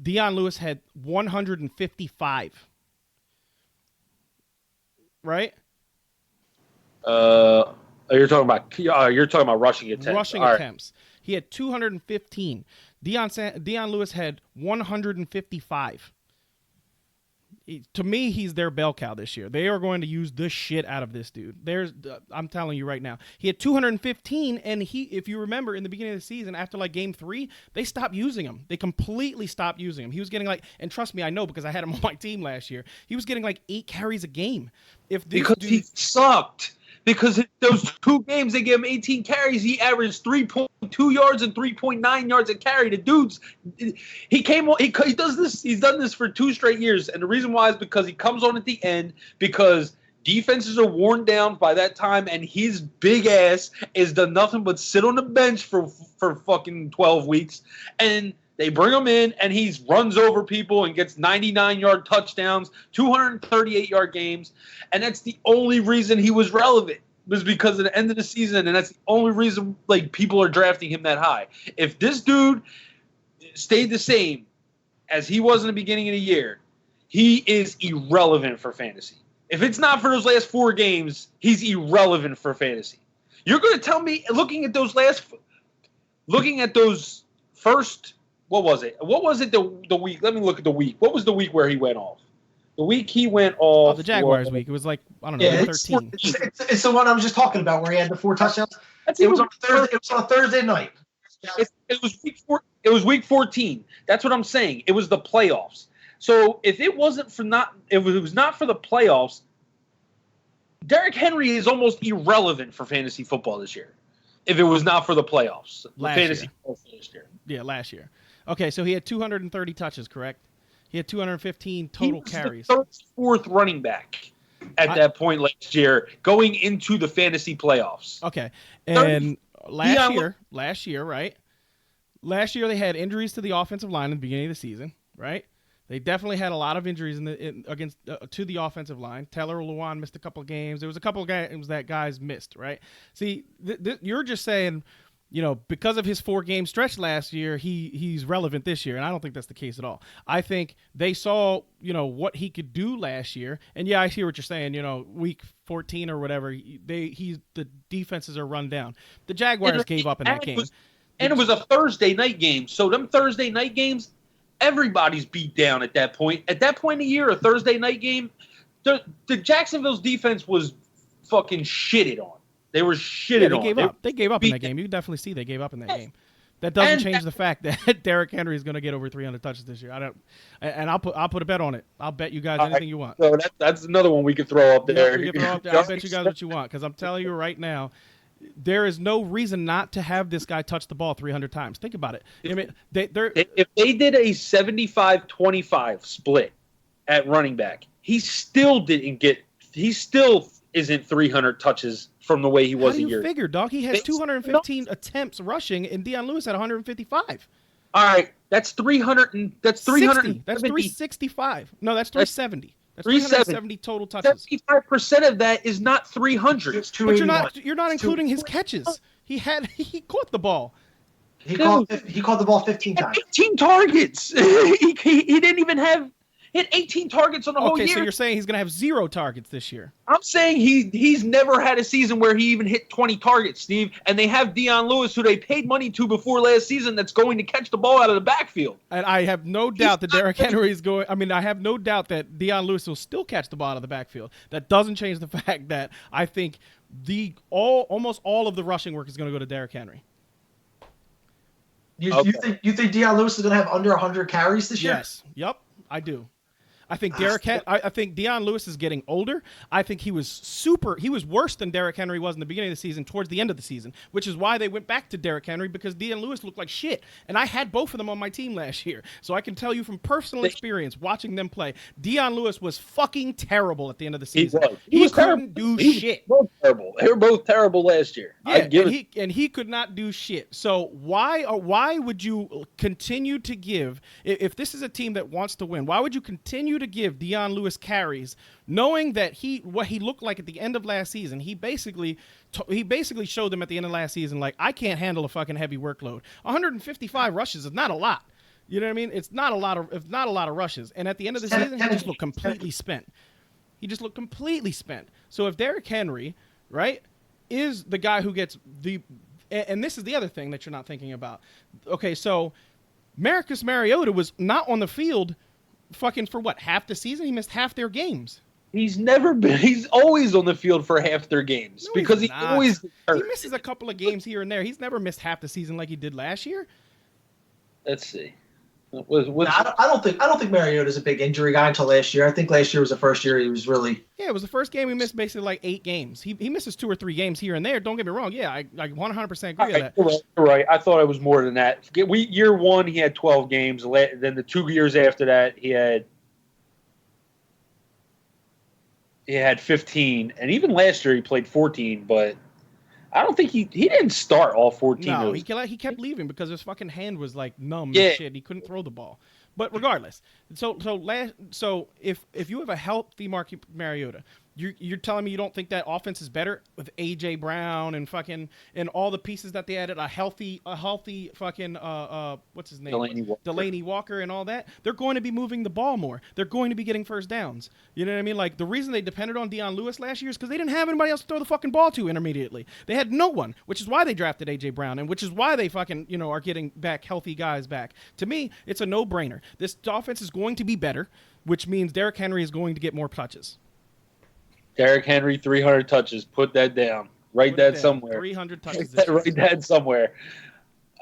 Deion Lewis had 155. Right? You're talking about rushing attempts. Rushing attempts. He had 215. Dion Lewis had 155. To me, he's their bell cow this year. They are going to use the shit out of this dude. I'm telling you right now. He had 215, and if you remember, in the beginning of the season, after like game 3, they stopped using him. They completely stopped using him. He was getting and trust me, I know because I had him on my team last year. He was getting 8 carries a game. He sucked. Because those 2 games they gave him 18 carries, he averaged 3.2 yards and 3.9 yards a carry. The dude's he does this. He's done this for 2 straight years, and the reason why is because he comes on at the end because defenses are worn down by that time, and his big ass has done nothing but sit on the bench for fucking 12 weeks, and they bring him in, and he runs over people and gets 99-yard touchdowns, 238-yard games, and that's the only reason he was relevant was because at the end of the season, and that's the only reason people are drafting him that high. If this dude stayed the same as he was in the beginning of the year, he is irrelevant for fantasy. If it's not for those last 4 games, he's irrelevant for fantasy. You're going to tell me, looking at those first. What was it? What was it the week? Let me look at the week. What was the week where he went off? The week he went off. The Jaguars week. It was I don't know, 13. It's the one I was just talking about where he had the 4 touchdowns. It was on a Thursday night. It was week 4. It was week 14. That's what I'm saying. It was the playoffs. So if it was not for the playoffs, Derrick Henry is almost irrelevant for fantasy football this year. If it was not for the playoffs, last year. Yeah, last year. Okay, so he had 230 touches, correct? He had 215 total carries. He was the 4th running back at that point last year, going into the fantasy playoffs. Okay, and last year, right? Last year they had injuries to the offensive line in the beginning of the season, right? They definitely had a lot of injuries to the offensive line. Taylor Lewan missed a couple of games. There was a couple of games that guys missed, right? See, you're just saying, because of his 4-game stretch last year, he's relevant this year, and I don't think that's the case at all. I think they saw, what he could do last year, and yeah, I hear what you're saying. Week 14 or whatever, the defenses are run down. The Jaguars gave up in that game, and it was a Thursday night game. So them Thursday night games, everybody's beat down at that point. At that point in the year, a Thursday night game, the Jacksonville's defense was fucking shitted on. They were shitted on. They gave up in that game. You can definitely see they gave up in that game. That doesn't change the fact that Derrick Henry is going to get over 300 touches this year. I'll put a bet on it. I'll bet you guys anything you want. So that's another one we could throw up there. I'll bet you guys what you want because I'm telling you right now, there is no reason not to have this guy touch the ball 300 times. Think about it. I mean, if they did a 75-25 split at running back, he still isn't 300 touches from the way he was a year. How do you figure, dog? He has 215 attempts rushing, and Dion Lewis had 155. All right, that's 300. That's 300. That's 365. No, that's 370. That's 370 total touches. 75% of that is not 300. But you're not including his catches. He caught the ball. He caught the ball 15 times. 18 targets. he didn't even have hit 18 targets on the whole year. Okay, so you're saying he's going to have 0 targets this year. I'm saying he's never had a season where he even hit 20 targets, Steve. And they have Dion Lewis, who they paid money to before last season, that's going to catch the ball out of the backfield. And I have no doubt that Derrick Henry is going – I mean, I have no doubt that Dion Lewis will still catch the ball out of the backfield. That doesn't change the fact that I think almost all of the rushing work is going to go to Derrick Henry. You think Dion Lewis is going to have under 100 carries this year? Yes. Yep, I do. I think I think Dion Lewis is getting older. I think he was worse than Derrick Henry was in the beginning of the season towards the end of the season, which is why they went back to Derrick Henry because Dion Lewis looked like shit. And I had both of them on my team last year. So I can tell you from personal experience watching them play, Dion Lewis was fucking terrible at the end of the season. He couldn't do shit. They were both terrible last year. Yeah, and he could not do shit. So why would you continue to give, if this is a team that wants to win, why would you continue to give Dion Lewis carries, knowing that what he looked like at the end of last season? He basically showed them at the end of last season, like, I can't handle a fucking heavy workload. 155 rushes is not a lot. You know what I mean? It's not a lot of rushes. And at the end of the season, he just looked completely spent. So if Derrick Henry, right, is the guy who gets the, and this is the other thing that you're not thinking about. Okay, so Marcus Mariota was not on the field fucking for what, half the season? He missed half their games. He's never been. He's always on the field for half their games because he always gets hurt. He misses a couple of games here and there. He's never missed half the season like he did last year. Let's see. I don't think Mariota's a big injury guy until last year. I think last year was the first year he was really. Yeah, it was the first game he missed basically like 8 games. He misses 2 or 3 games here and there. Don't get me wrong. Yeah, I 100% agree with that. You're right. I thought it was more than that. Year 1 he had 12 games. Then the 2 years after that he had 15, and even last year he played 14. But I don't think he didn't start all 14. No, he kept leaving because his fucking hand was like numb and shit. He couldn't throw the ball. But regardless, so if you have a healthy Mariota, you're telling me you don't think that offense is better with AJ Brown and fucking and all the pieces that they added, a healthy fucking what's his name, Delaney Walker and all that. They're going to be moving the ball more. They're going to be getting first downs. You know what I mean? Like the reason they depended on Deion Lewis last year is because they didn't have anybody else to throw the fucking ball to intermediately. They had no one, which is why they drafted AJ Brown and which is why they fucking are getting back healthy guys back. To me, it's a no-brainer. This offense is going to be better, which means Derrick Henry is going to get more touches. Derrick Henry, 300 touches. Put that down. Write that somewhere. 300 touches. Write that somewhere.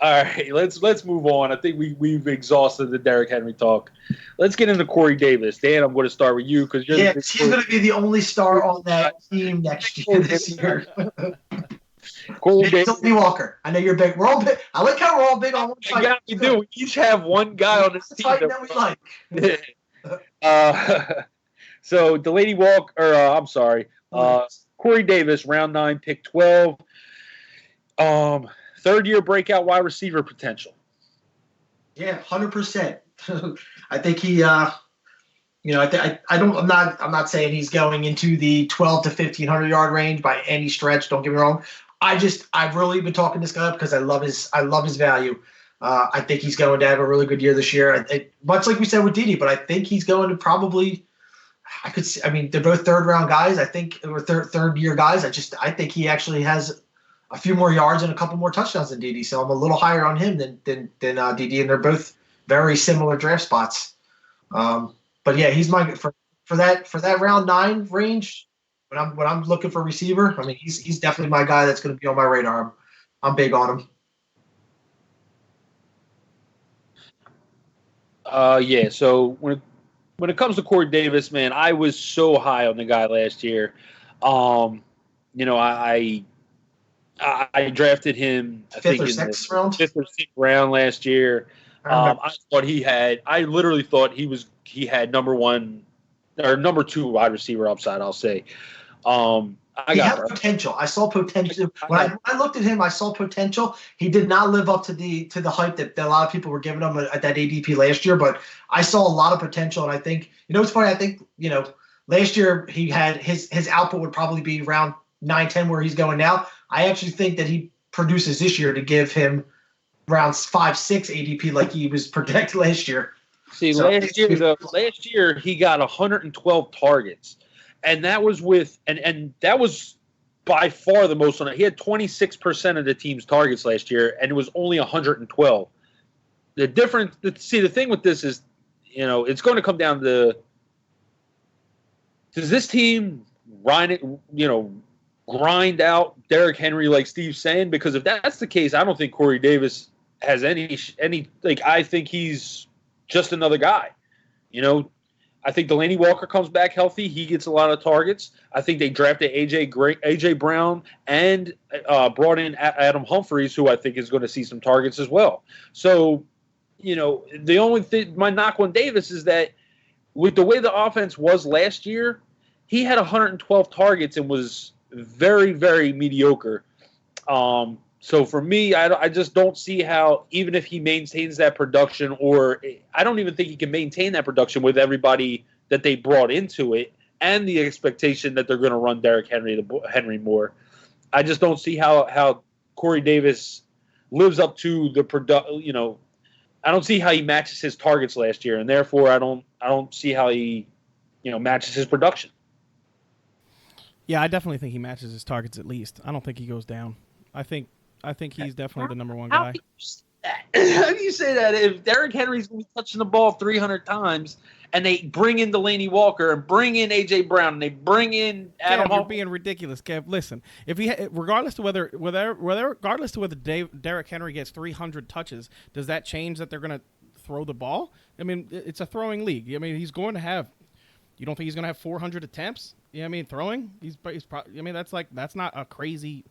All right, let's move on. I think we've exhausted the Derrick Henry talk. Let's get into Corey Davis. Dan, I'm going to start with you because he's going to be the only star on that team next year. This year. Corey Davis. Delaney Walker. I know you're big. We're all big. I like how we're all big on one side. Yeah, we do. We each have one guy on this team that we like. So Delaney Walker, Corey Davis, round 9, pick 12. Third-year breakout wide receiver potential. Yeah, 100%. I think he, I'm not saying he's going into the 12 to 1,500 yard range by any stretch. Don't get me wrong. I've really been talking this guy up because I love his value. I think he's going to have a really good year this year. Much like we said with Dede, but I think he's going to probably. They're both third-round guys. I think or third-year guys. I think he actually has a few more yards and a couple more touchdowns than Dede. So I'm a little higher on him than Dede, and they're both very similar draft spots. But yeah, he's my for that round 9 range. When I'm looking for a receiver, I mean he's definitely my guy that's going to be on my radar. I'm big on him. Yeah. So when it comes to Corey Davis, man, I was so high on the guy last year. I drafted him. I think in the 5th or 6th round last year. I literally thought he had number 1 or number 2 wide receiver upside. I'll say. He had potential. I saw potential when I looked at him. I saw potential. He did not live up to the hype that a lot of people were giving him at that ADP last year. But I saw a lot of potential, and I think it's funny. I think last year he had his output would probably be around 9-10 where he's going now. I actually think that he produces this year to give him around 5-6 ADP like he was projected last year. See, last year he got 112 targets. And that was and that was by far the most on it. He had 26% of the team's targets last year, and it was only 112. The thing with this is, it's going to come down to, does this team grind out Derrick Henry like Steve's saying? Because if that's the case, I don't think Corey Davis has any I think he's just another guy, I think Delaney Walker comes back healthy. He gets a lot of targets. I think they drafted AJ Brown and brought in Adam Humphries, who I think is going to see some targets as well. So, the only thing, my knock on Davis is that with the way the offense was last year, he had 112 targets and was very, very mediocre. So for me, I just don't see how, even if he maintains that production, or I don't even think he can maintain that production with everybody that they brought into it and the expectation that they're going to run Derrick Henry more. I just don't see how Corey Davis lives up to the I don't see how he matches his targets last year, and therefore I don't see how he matches his production. Yeah, I definitely think he matches his targets at least. I don't think he goes down. I think he's definitely the number one guy. How do you say that? How do you say that if Derrick Henry's going to be touching the ball 300 times and they bring in Delaney Walker and bring in A.J. Brown and they bring in Adam Kev, you're being ridiculous, Kev. Listen, if he regardless to whether Derrick Henry gets 300 touches, does that change that they're going to throw the ball? I mean, it's a throwing league. I mean, he's going to have. You don't think he's going to have 400 attempts? Yeah, I mean, throwing. He's probably. I mean, that's not a crazy.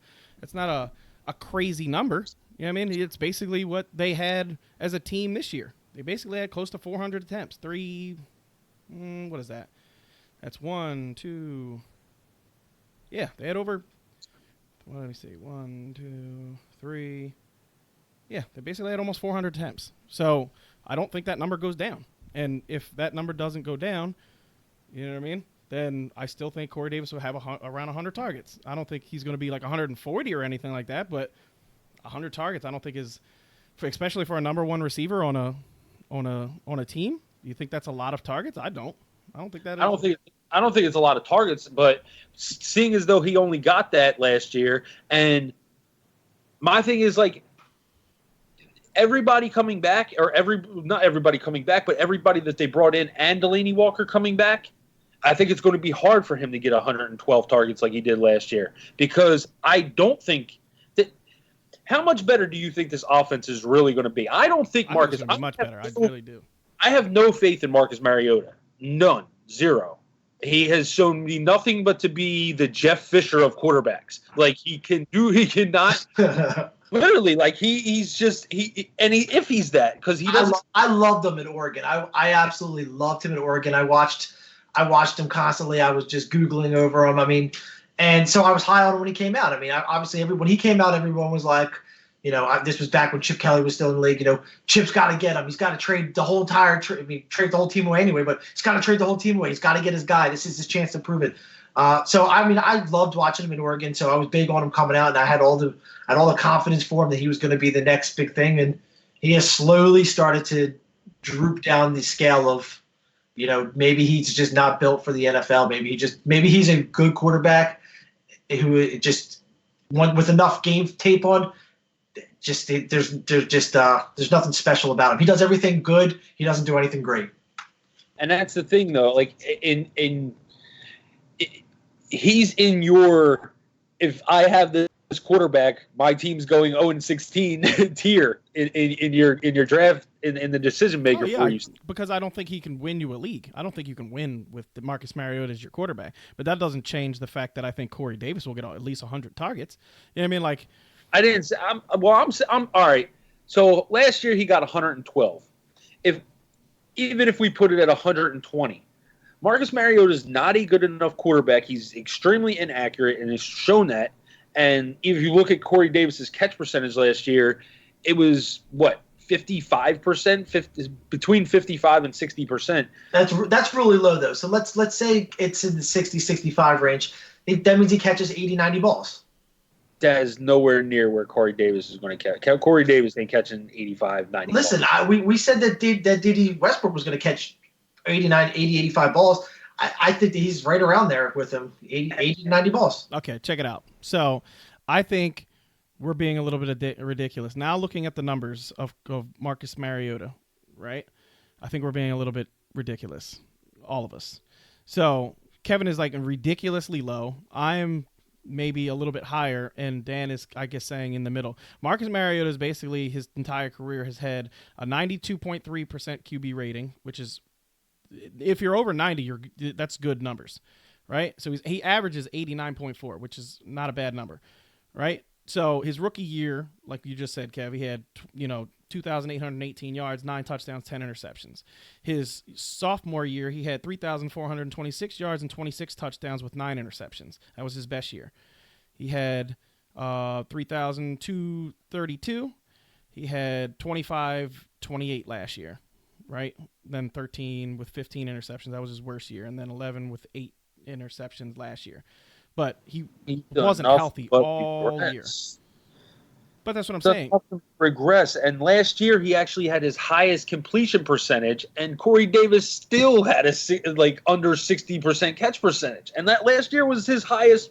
It's not a crazy number. You know what I mean? It's basically what they had as a team this year. They basically had close to 400 attempts. What is that? That's 1, 2. Yeah, they had over. Well, let me see. 1, 2, 3. Yeah, they basically had almost 400 attempts. So I don't think that number goes down. And if that number doesn't go down, you know what I mean? Then I still think Corey Davis will have around 100 targets. I don't think he's going to be like 140 or anything like that, but 100 targets I don't think is, especially for a number one receiver on a team. You think that's a lot of targets? I don't think that is. I don't think it's a lot of targets, but seeing as though he only got that last year, and my thing is like everybody coming back, or not everybody coming back, but everybody that they brought in and Delaney Walker coming back, I think it's going to be hard for him to get 112 targets like he did last year, because I don't think that. How much better do you think this offense is really going to be? I don't think Marcus. Be much better. I really do. I have no faith in Marcus Mariota. None. Zero. He has shown me nothing but to be the Jeff Fisher of quarterbacks. Like he cannot. Literally, like he's just if he's that, because he doesn't. I loved him in Oregon. I absolutely loved him in Oregon. I watched him constantly. I was just Googling over him. I mean, and so I was high on him when he came out. I mean, obviously, when he came out, everyone was like, this was back when Chip Kelly was still in the league. Chip's got to get him. He's got to trade the whole trade the whole team away anyway, but he's got to trade the whole team away. He's got to get his guy. This is his chance to prove it. So I mean, I loved watching him in Oregon. So I was big on him coming out, and I had all the confidence for him that he was going to be the next big thing. And he has slowly started to droop down the scale of, maybe he's just not built for the NFL. Maybe he's a good quarterback who just with enough game tape on. There's nothing special about him. He does everything good. He doesn't do anything great. And that's the thing, though. Like he's in your. If I have this quarterback, my team's going 0-16 tier in your draft in the decision maker for you. Because I don't think he can win you a league. I don't think you can win with Marcus Mariota as your quarterback. But that doesn't change the fact that I think Corey Davis will get at least 100 targets. You know what I mean? Like. I didn't say. I'm all right. So last year he got 112. Even if we put it at 120, Marcus Mariota is not a good enough quarterback. He's extremely inaccurate and has shown that. And if you look at Corey Davis's catch percentage last year, it was 55%, between 55 and 60%. That's really low though. So let's say it's in the 60-65 range. That means he catches 80-90 balls. That is nowhere near where Corey Davis is going to catch. Corey Davis ain't catching 85, 90 Listen, balls. We said that Diddy Westbrook was going to catch 89, 80, 85 balls. I think that he's right around there with him, 80, 90 balls. Okay, check it out. So I think we're being a little bit ridiculous. Now looking at the numbers of Marcus Mariota, right? I think we're being a little bit ridiculous, all of us. So Kevin is like ridiculously low. I'm maybe a little bit higher, and Dan is, I guess, saying in the middle. Marcus Mariota is basically his entire career has had a 92.3% QB rating, which is, if you're over 90, that's good numbers, right? So he averages 89.4, which is not a bad number, right? So his rookie year, like you just said, Kev, he had 2,818 yards, 9 touchdowns, 10 interceptions. His sophomore year, he had 3,426 yards and 26 touchdowns with 9 interceptions. That was his best year. He had 3,232. He had 25-28 last year, right? Then 13 with 15 interceptions. That was his worst year. And then 11 with 8 interceptions last year. But he wasn't healthy all year. But that's what I'm So saying. regress. And last year he actually had his highest completion percentage, and Corey Davis still had under 60% catch percentage. And that last year was his highest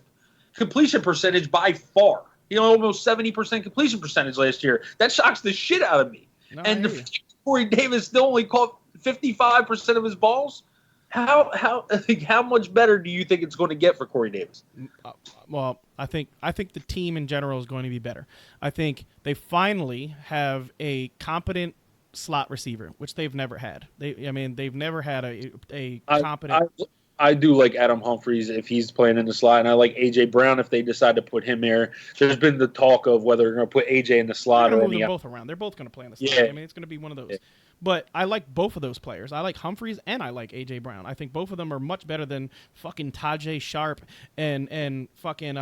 completion percentage by far. Almost 70% completion percentage last year. That shocks the shit out of me. No, And the Corey Davis still only caught 55% of his balls. How much better do you think it's going to get for Corey Davis? Well, I think the team in general is going to be better. I think they finally have a competent slot receiver, which they've never had. They've never had a competent. I do like Adam Humphries if he's playing in the slot, and I like AJ Brown if they decide to put him there. There's been the talk of whether they're going to put AJ in the slot or move them both around. They're both going to play in the slot. Yeah. It's going to be one of those. Yeah. But I like both of those players. I like Humphries and I like AJ Brown. I think both of them are much better than fucking Tajay Sharp and fucking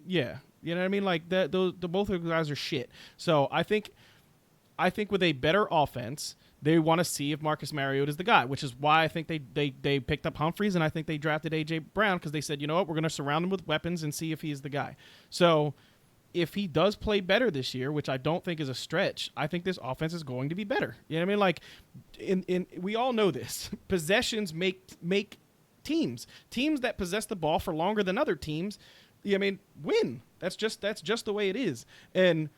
yeah. You know what I mean? Like the both of those guys are shit. So I think with a better offense, they want to see if Marcus Mariota is the guy, which is why I think they picked up Humphries, and I think they drafted A.J. Brown because they said, you know what, we're going to surround him with weapons and see if he's the guy. So if he does play better this year, which I don't think is a stretch, I think this offense is going to be better. You know what I mean? Like, we all know this. Possessions make teams that possess the ball for longer than other teams, win. That's just the way it is. And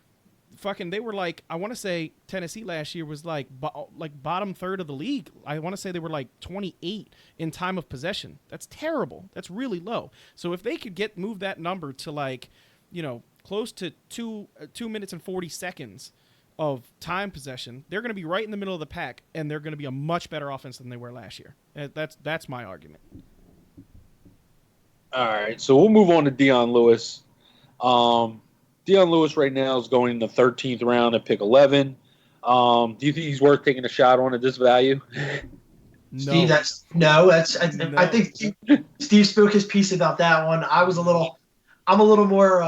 fucking, they were like, I want to say Tennessee last year was like bottom third of the league. I want to say they were like 28 in time of possession. That's terrible. That's really low. So if they could move that number to like, close to 2 minutes and 40 seconds of time possession, they're going to be right in the middle of the pack, and they're going to be a much better offense than they were last year. That's my argument. All right, so we'll move on to Dion Lewis. Dion Lewis right now is going in the 13th round at pick 11. Do you think he's worth taking a shot on at this value? No. Steve, I think Steve spoke his piece about that one. I'm a little more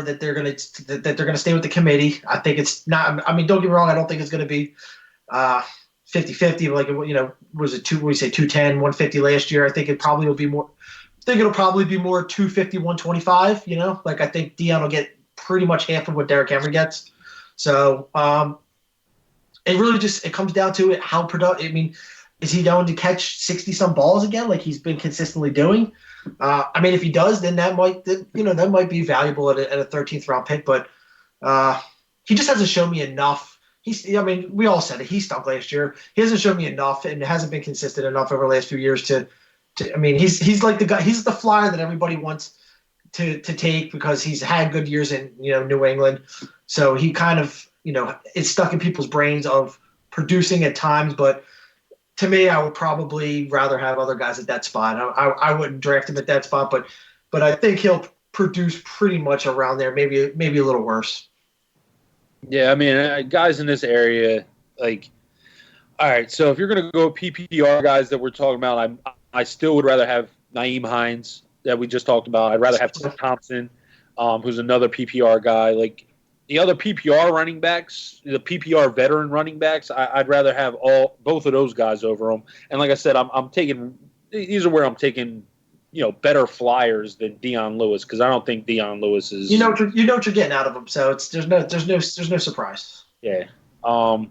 that they're gonna stay with the committee. I think it's not. I mean, don't get me wrong. I don't think it's gonna be 50-50. Like, was it 210, 150 last year? I think it probably will be more. I think it'll probably be more 250, 125. Like, I think Dion will get pretty much half of what Derrick Henry gets. So it really it comes down to it. How productive? I mean, is he going to catch 60 some balls again, like he's been consistently doing? If he does, then that might be valuable at a 13th round pick. But he just hasn't shown me enough. We all said it. He stunk last year. He hasn't shown me enough, and hasn't been consistent enough over the last few years to. He's like the guy. He's the flyer that everybody wants to take because he's had good years in New England. So he kind of it's stuck in people's brains of producing at times, but. To me, I would probably rather have other guys at that spot. I wouldn't draft him at that spot, but I think he'll produce pretty much around there, maybe a little worse. Yeah, guys in this area, like, all right. So if you're going to go PPR guys that we're talking about, I still would rather have Naeem Hines that we just talked about. I'd rather have Tim Thompson, who's another PPR guy. Like, the other PPR running backs, the PPR veteran running backs, I'd rather have both of those guys over them. And like I said, I'm taking these are where I'm taking better flyers than Dion Lewis, because I don't think Dion Lewis is. You know what you're getting out of him, so there's no surprise. Yeah. I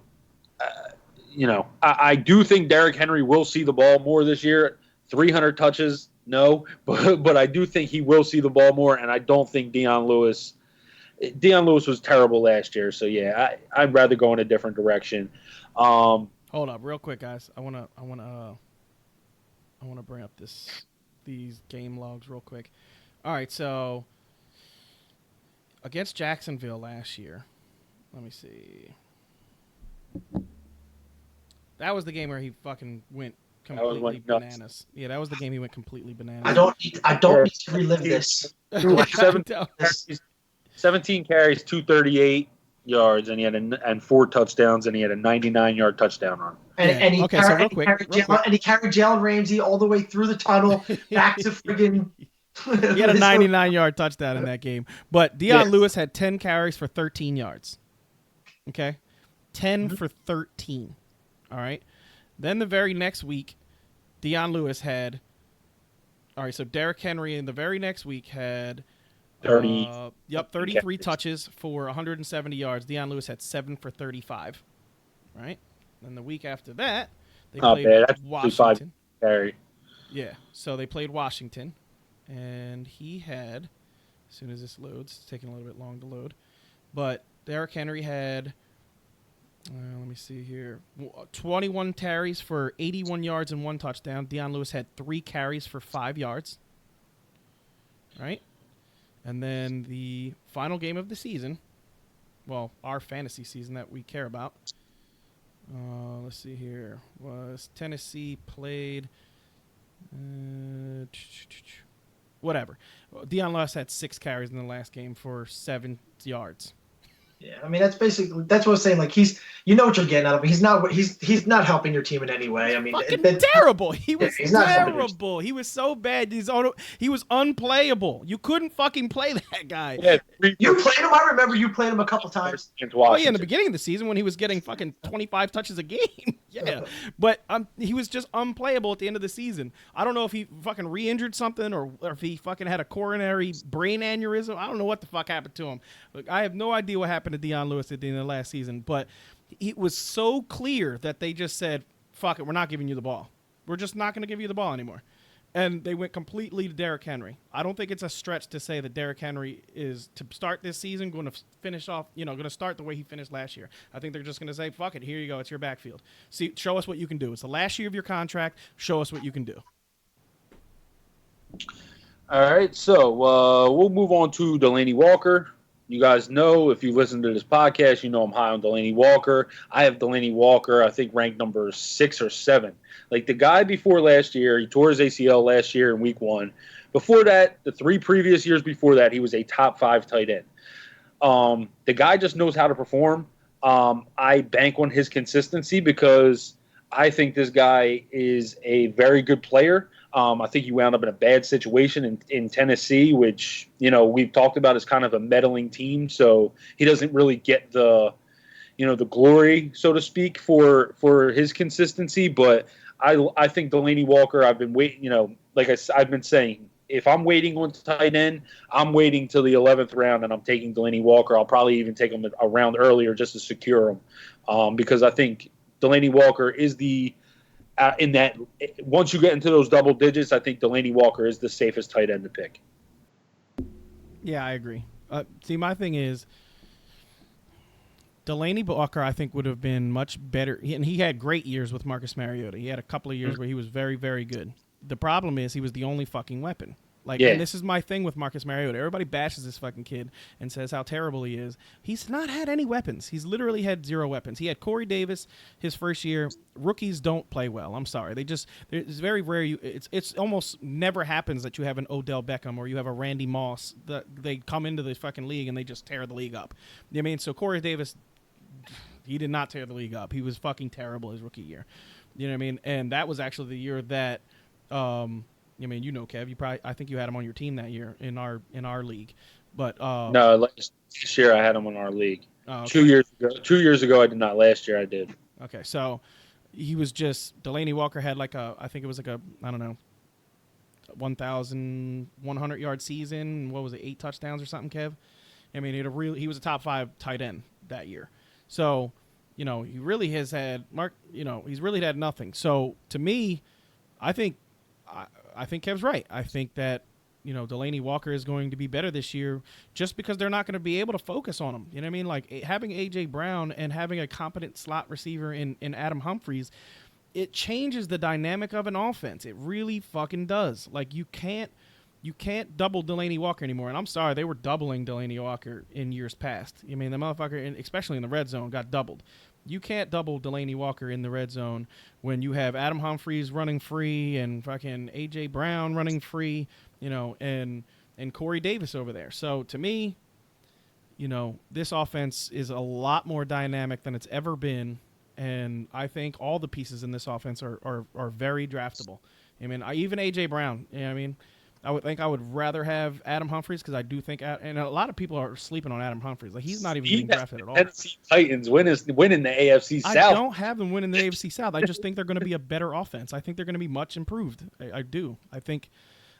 do think Derrick Henry will see the ball more this year. 300 touches, no, but I do think he will see the ball more, and I don't think Dion Lewis was terrible last year, so yeah, I'd rather go in a different direction. Hold up, real quick, guys. I wanna bring up these game logs real quick. All right, so against Jacksonville last year, let me see. That was the game where he fucking went completely bananas. Yeah, that was the game he went completely bananas. I don't need to relive this. 17 carries, 238 yards, and he had 4 touchdowns, and he had a 99-yard touchdown run. And he carried Jalen Ramsey all the way through the tunnel back to friggin'. He had a 99-yard touchdown in that game. But Dion Lewis had 10 carries for 13 yards. Okay? 10 for 13. All right? Then the very next week, Dion Lewis had... All right, so Derrick Henry in the very next week had 30. Yep, 33 touches for 170 yards. Deion Lewis had 7 for 35. Right? And the week after that, they Not played bad. That's Washington. 5 carry. Yeah, so they played Washington, and he had, as soon as this loads, it's taking a little bit long to load, but Derrick Henry had, let me see here, 21 carries for 81 yards and 1 touchdown. Deion Lewis had 3 carries for 5 yards, right? And then the final game of the season, well, our fantasy season that we care about, let's see here, was Tennessee played... whatever. Deion Lewis had 6 carries in the last game for 7 yards. Yeah, I mean that's what I'm saying. Like you know what you're getting out of him. He's not helping your team in any way. I mean, fucking terrible. He was he's not terrible. He was so bad. He was unplayable. You couldn't fucking play that guy. Yeah, you played him. I remember you played him a couple times. Oh yeah, in the beginning of the season when he was getting fucking 25 touches a game. Yeah, but he was just unplayable at the end of the season. I don't know if he fucking re-injured something or if he fucking had a coronary brain aneurysm. I don't know what the fuck happened to him. Look, I have no idea what happened to Deion Lewis at the end of the last season, but it was so clear that they just said, fuck it, we're not giving you the ball. We're just not going to give you the ball anymore. And they went completely to Derrick Henry. I don't think it's a stretch to say that Derrick Henry is, to start this season, going to finish off, going to start the way he finished last year. I think they're just going to say, fuck it, here you go, it's your backfield. See, show us what you can do. It's the last year of your contract. Show us what you can do. All right, so we'll move on to Delanie Walker. You guys know, if you listen to this podcast, you know I'm high on Delanie Walker. I have Delanie Walker, I think, ranked number 6 or 7. Like the guy before last year, he tore his ACL last year in week 1. Before that, the 3 previous years before that, he was a top 5 tight end. The guy just knows how to perform. I bank on his consistency because I think this guy is a very good player. I think he wound up in a bad situation in Tennessee, which, we've talked about as kind of a meddling team. So he doesn't really get the glory, so to speak, for his consistency. But I think Delanie Walker, I've been waiting, like I've been saying, if I'm waiting on tight end, I'm waiting till the 11th round and I'm taking Delanie Walker. I'll probably even take him a round earlier just to secure him, because I think Delanie Walker is in that, once you get into those double digits, I think Delanie Walker is the safest tight end to pick. Yeah, I agree. See, my thing is, Delanie Walker, I think, would have been much better. And he had great years with Marcus Mariota. He had a couple of years where he was very, very good. The problem is he was the only fucking weapon. And this is my thing with Marcus Mariota. Everybody bashes this fucking kid and says how terrible he is. He's not had any weapons. He's literally had 0 weapons. He had Corey Davis his first year. Rookies don't play well. I'm sorry. It's very rare. It's almost never happens that you have an Odell Beckham or you have a Randy Moss. They come into the fucking league and they just tear the league up. You know what I mean? So Corey Davis, he did not tear the league up. He was fucking terrible his rookie year. You know what I mean? And that was actually the year that Kev, I think you had him on your team that year in our league. But no, last year I had him on our league. Oh, okay. 2 years ago I did not. Last year I did. Okay, so he was just, Delanie Walker had I think it was I don't know, 1,100 yard season. What was it, 8 touchdowns or something, Kev? I mean, he was a top 5 tight end that year. So, he really has had he's really had nothing. So to me, I think Kev's right. I think that, Delanie Walker is going to be better this year just because they're not going to be able to focus on him. You know what I mean? Like having A.J. Brown and having a competent slot receiver in Adam Humphries, it changes the dynamic of an offense. It really fucking does. Like you can't double Delanie Walker anymore. And I'm sorry, they were doubling Delanie Walker in years past. I mean, the motherfucker, especially in the red zone, got doubled. You can't double Delanie Walker in the red zone when you have Adam Humphries running free and fucking A.J. Brown running free, and Corey Davis over there. So to me, this offense is a lot more dynamic than it's ever been. And I think all the pieces in this offense are very draftable. I mean, even A.J. Brown, I would rather have Adam Humphries because I do think, and a lot of people are sleeping on Adam Humphries. Like he's not even getting drafted at all. Tennessee Titans winning the AFC South. I don't have them winning the AFC South. I just think they're going to be a better offense. I think they're going to be much improved. I do. I think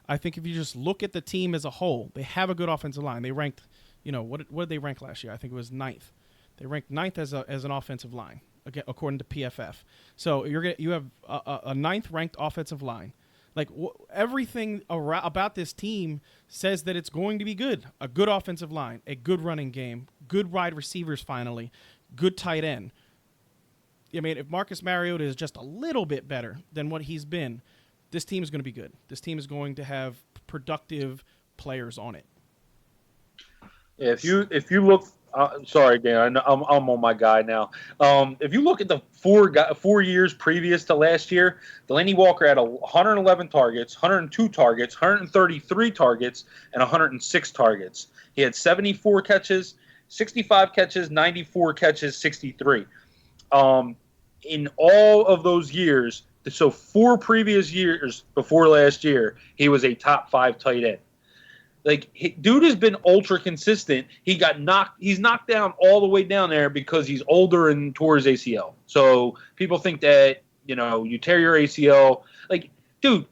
I think if you just look at the team as a whole, they have a good offensive line. They ranked, what did they rank last year? I think it was ninth. They ranked ninth as an offensive line, again, according to PFF. So you have a ninth ranked offensive line. Like everything about this team says that it's going to be good. A good offensive line, a good running game, good wide receivers finally, good tight end. I mean, if Marcus Mariota is just a little bit better than what he's been, this team is going to be good. This team is going to have productive players on it. Yeah, if you look, sorry, Dan, I'm on my guy now. If you look at the 4 years previous to last year, Delanie Walker had 111 targets, 102 targets, 133 targets, and 106 targets. He had 74 catches, 65 catches, 94 catches, 63. In all of those years, so 4 previous years before last year, he was a top 5 tight end. Like, dude has been ultra consistent. He's knocked down all the way down there because he's older and tore his ACL. So people think that, you tear your ACL. Like, dude,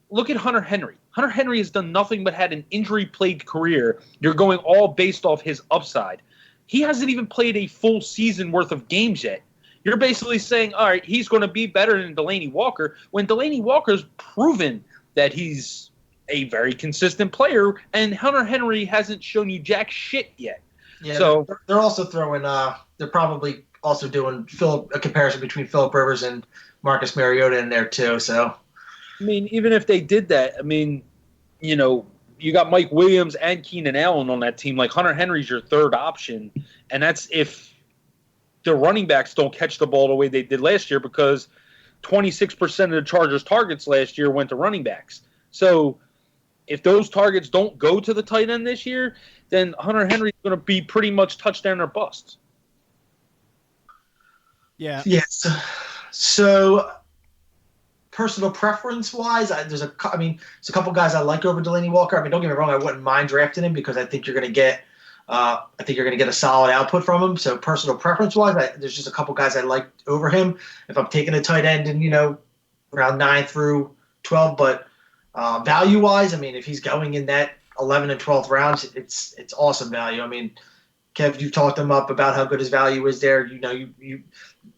look at Hunter Henry. Hunter Henry has done nothing but had an injury-plagued career. You're going all based off his upside. He hasn't even played a full season worth of games yet. You're basically saying, all right, he's going to be better than Delanie Walker, when Delanie Walker's proven that he's a very consistent player, and Hunter Henry hasn't shown you jack shit yet. Yeah, so they're also throwing. They're probably also doing a comparison between Phillip Rivers and Marcus Mariota in there too. So, I mean, even if they did that, I mean, you got Mike Williams and Keenan Allen on that team. Like, Hunter Henry's your third option, and that's if the running backs don't catch the ball the way they did last year, because 26% of the Chargers' targets last year went to running backs. So if those targets don't go to the tight end this year, then Hunter Henry's going to be pretty much touchdown or bust. Yeah. Yes. So personal preference wise, there's a couple guys I like over Delanie Walker. I mean, don't get me wrong, I wouldn't mind drafting him because I think you're going to get a solid output from him. So personal preference wise, there's just a couple guys I like over him. If I'm taking a tight end in around 9 through 12, but value-wise, I mean, if he's going in that 11 and 12th rounds, it's awesome value. I mean, Kev, you've talked him up about how good his value is there.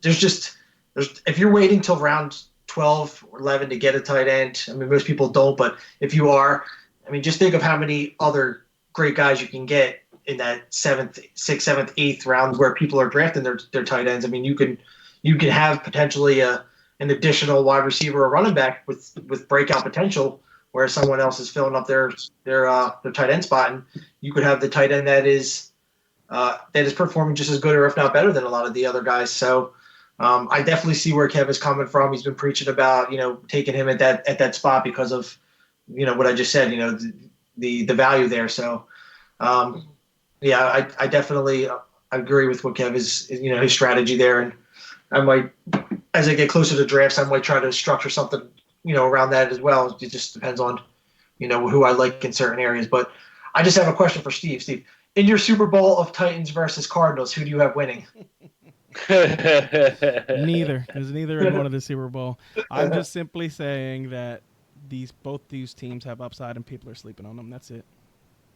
There's if you're waiting till round 12 or 11 to get a tight end, I mean, most people don't, but if you are, I mean, just think of how many other great guys you can get in that 7th, 6th, 7th, 8th round where people are drafting their tight ends. I mean, you can have potentially an additional wide receiver or running back with breakout potential, where someone else is filling up their tight end spot, and you could have the tight end that is performing just as good or if not better than a lot of the other guys. So I definitely see where Kev is coming from. He's been preaching about taking him at that spot because of what I just said, the value there. So I definitely agree with what Kev is his strategy there, and I might, as I get closer to drafts, I might try to structure something around that as well. It just depends on, who I like in certain areas. But I just have a question for Steve. Steve, in your Super Bowl of Titans versus Cardinals, who do you have winning? Neither. There's neither in one of the Super Bowl. I'm just simply saying that both these teams have upside and people are sleeping on them. That's it.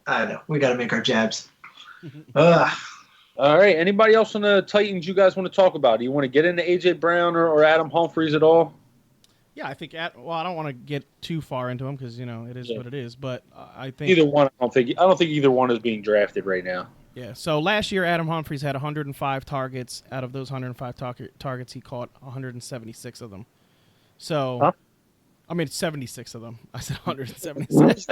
I know. We got to make our jabs. All right. Anybody else on the Titans you guys want to talk about? Do you want to get into A.J. Brown or Adam Humphries at all? Yeah, I think. I don't want to get too far into them because it is what it is. But I think either one. I don't think either one is being drafted right now. Yeah. So last year, Adam Humphries had 105 targets. Out of those 105 targets, he caught 176 of them. So, huh? I mean, 76 of them. I said 176.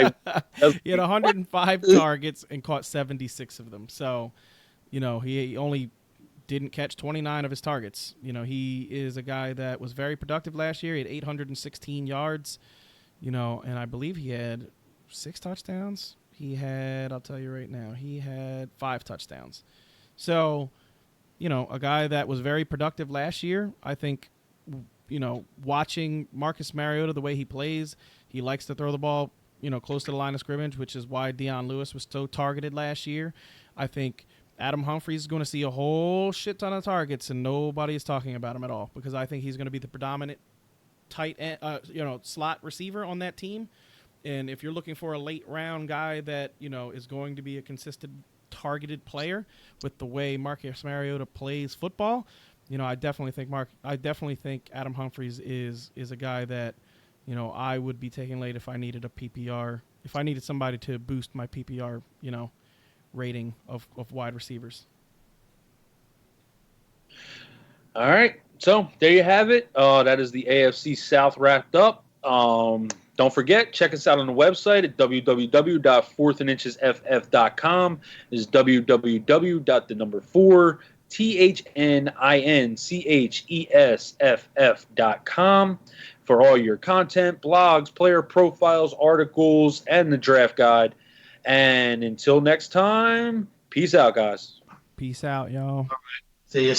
He had 105 targets and caught 76 of them. So, he only didn't catch 29 of his targets. He is a guy that was very productive last year. He had 816 yards, and I believe he had 6 touchdowns. I'll tell you right now, he had 5 touchdowns. So, a guy that was very productive last year. I think, watching Marcus Mariota, the way he plays, he likes to throw the ball, close to the line of scrimmage, which is why Deion Lewis was so targeted last year. I think Adam Humphries is going to see a whole shit ton of targets, and nobody is talking about him at all because I think he's going to be the predominant tight end, slot receiver on that team. And if you're looking for a late round guy that, is going to be a consistent targeted player with the way Marcus Mariota plays football, I definitely think Adam Humphries is a guy that, I would be taking late if I needed a PPR, if I needed somebody to boost my PPR, rating of wide receivers. All right. So there you have it. That is the AFC South wrapped up. Don't forget, check us out on the website at www.fourthandinchesff.com. Is www.4thandinchesff.com for all your content, blogs, player profiles, articles, and the draft guide. And until next time, peace out, guys. Peace out, y'all. See you.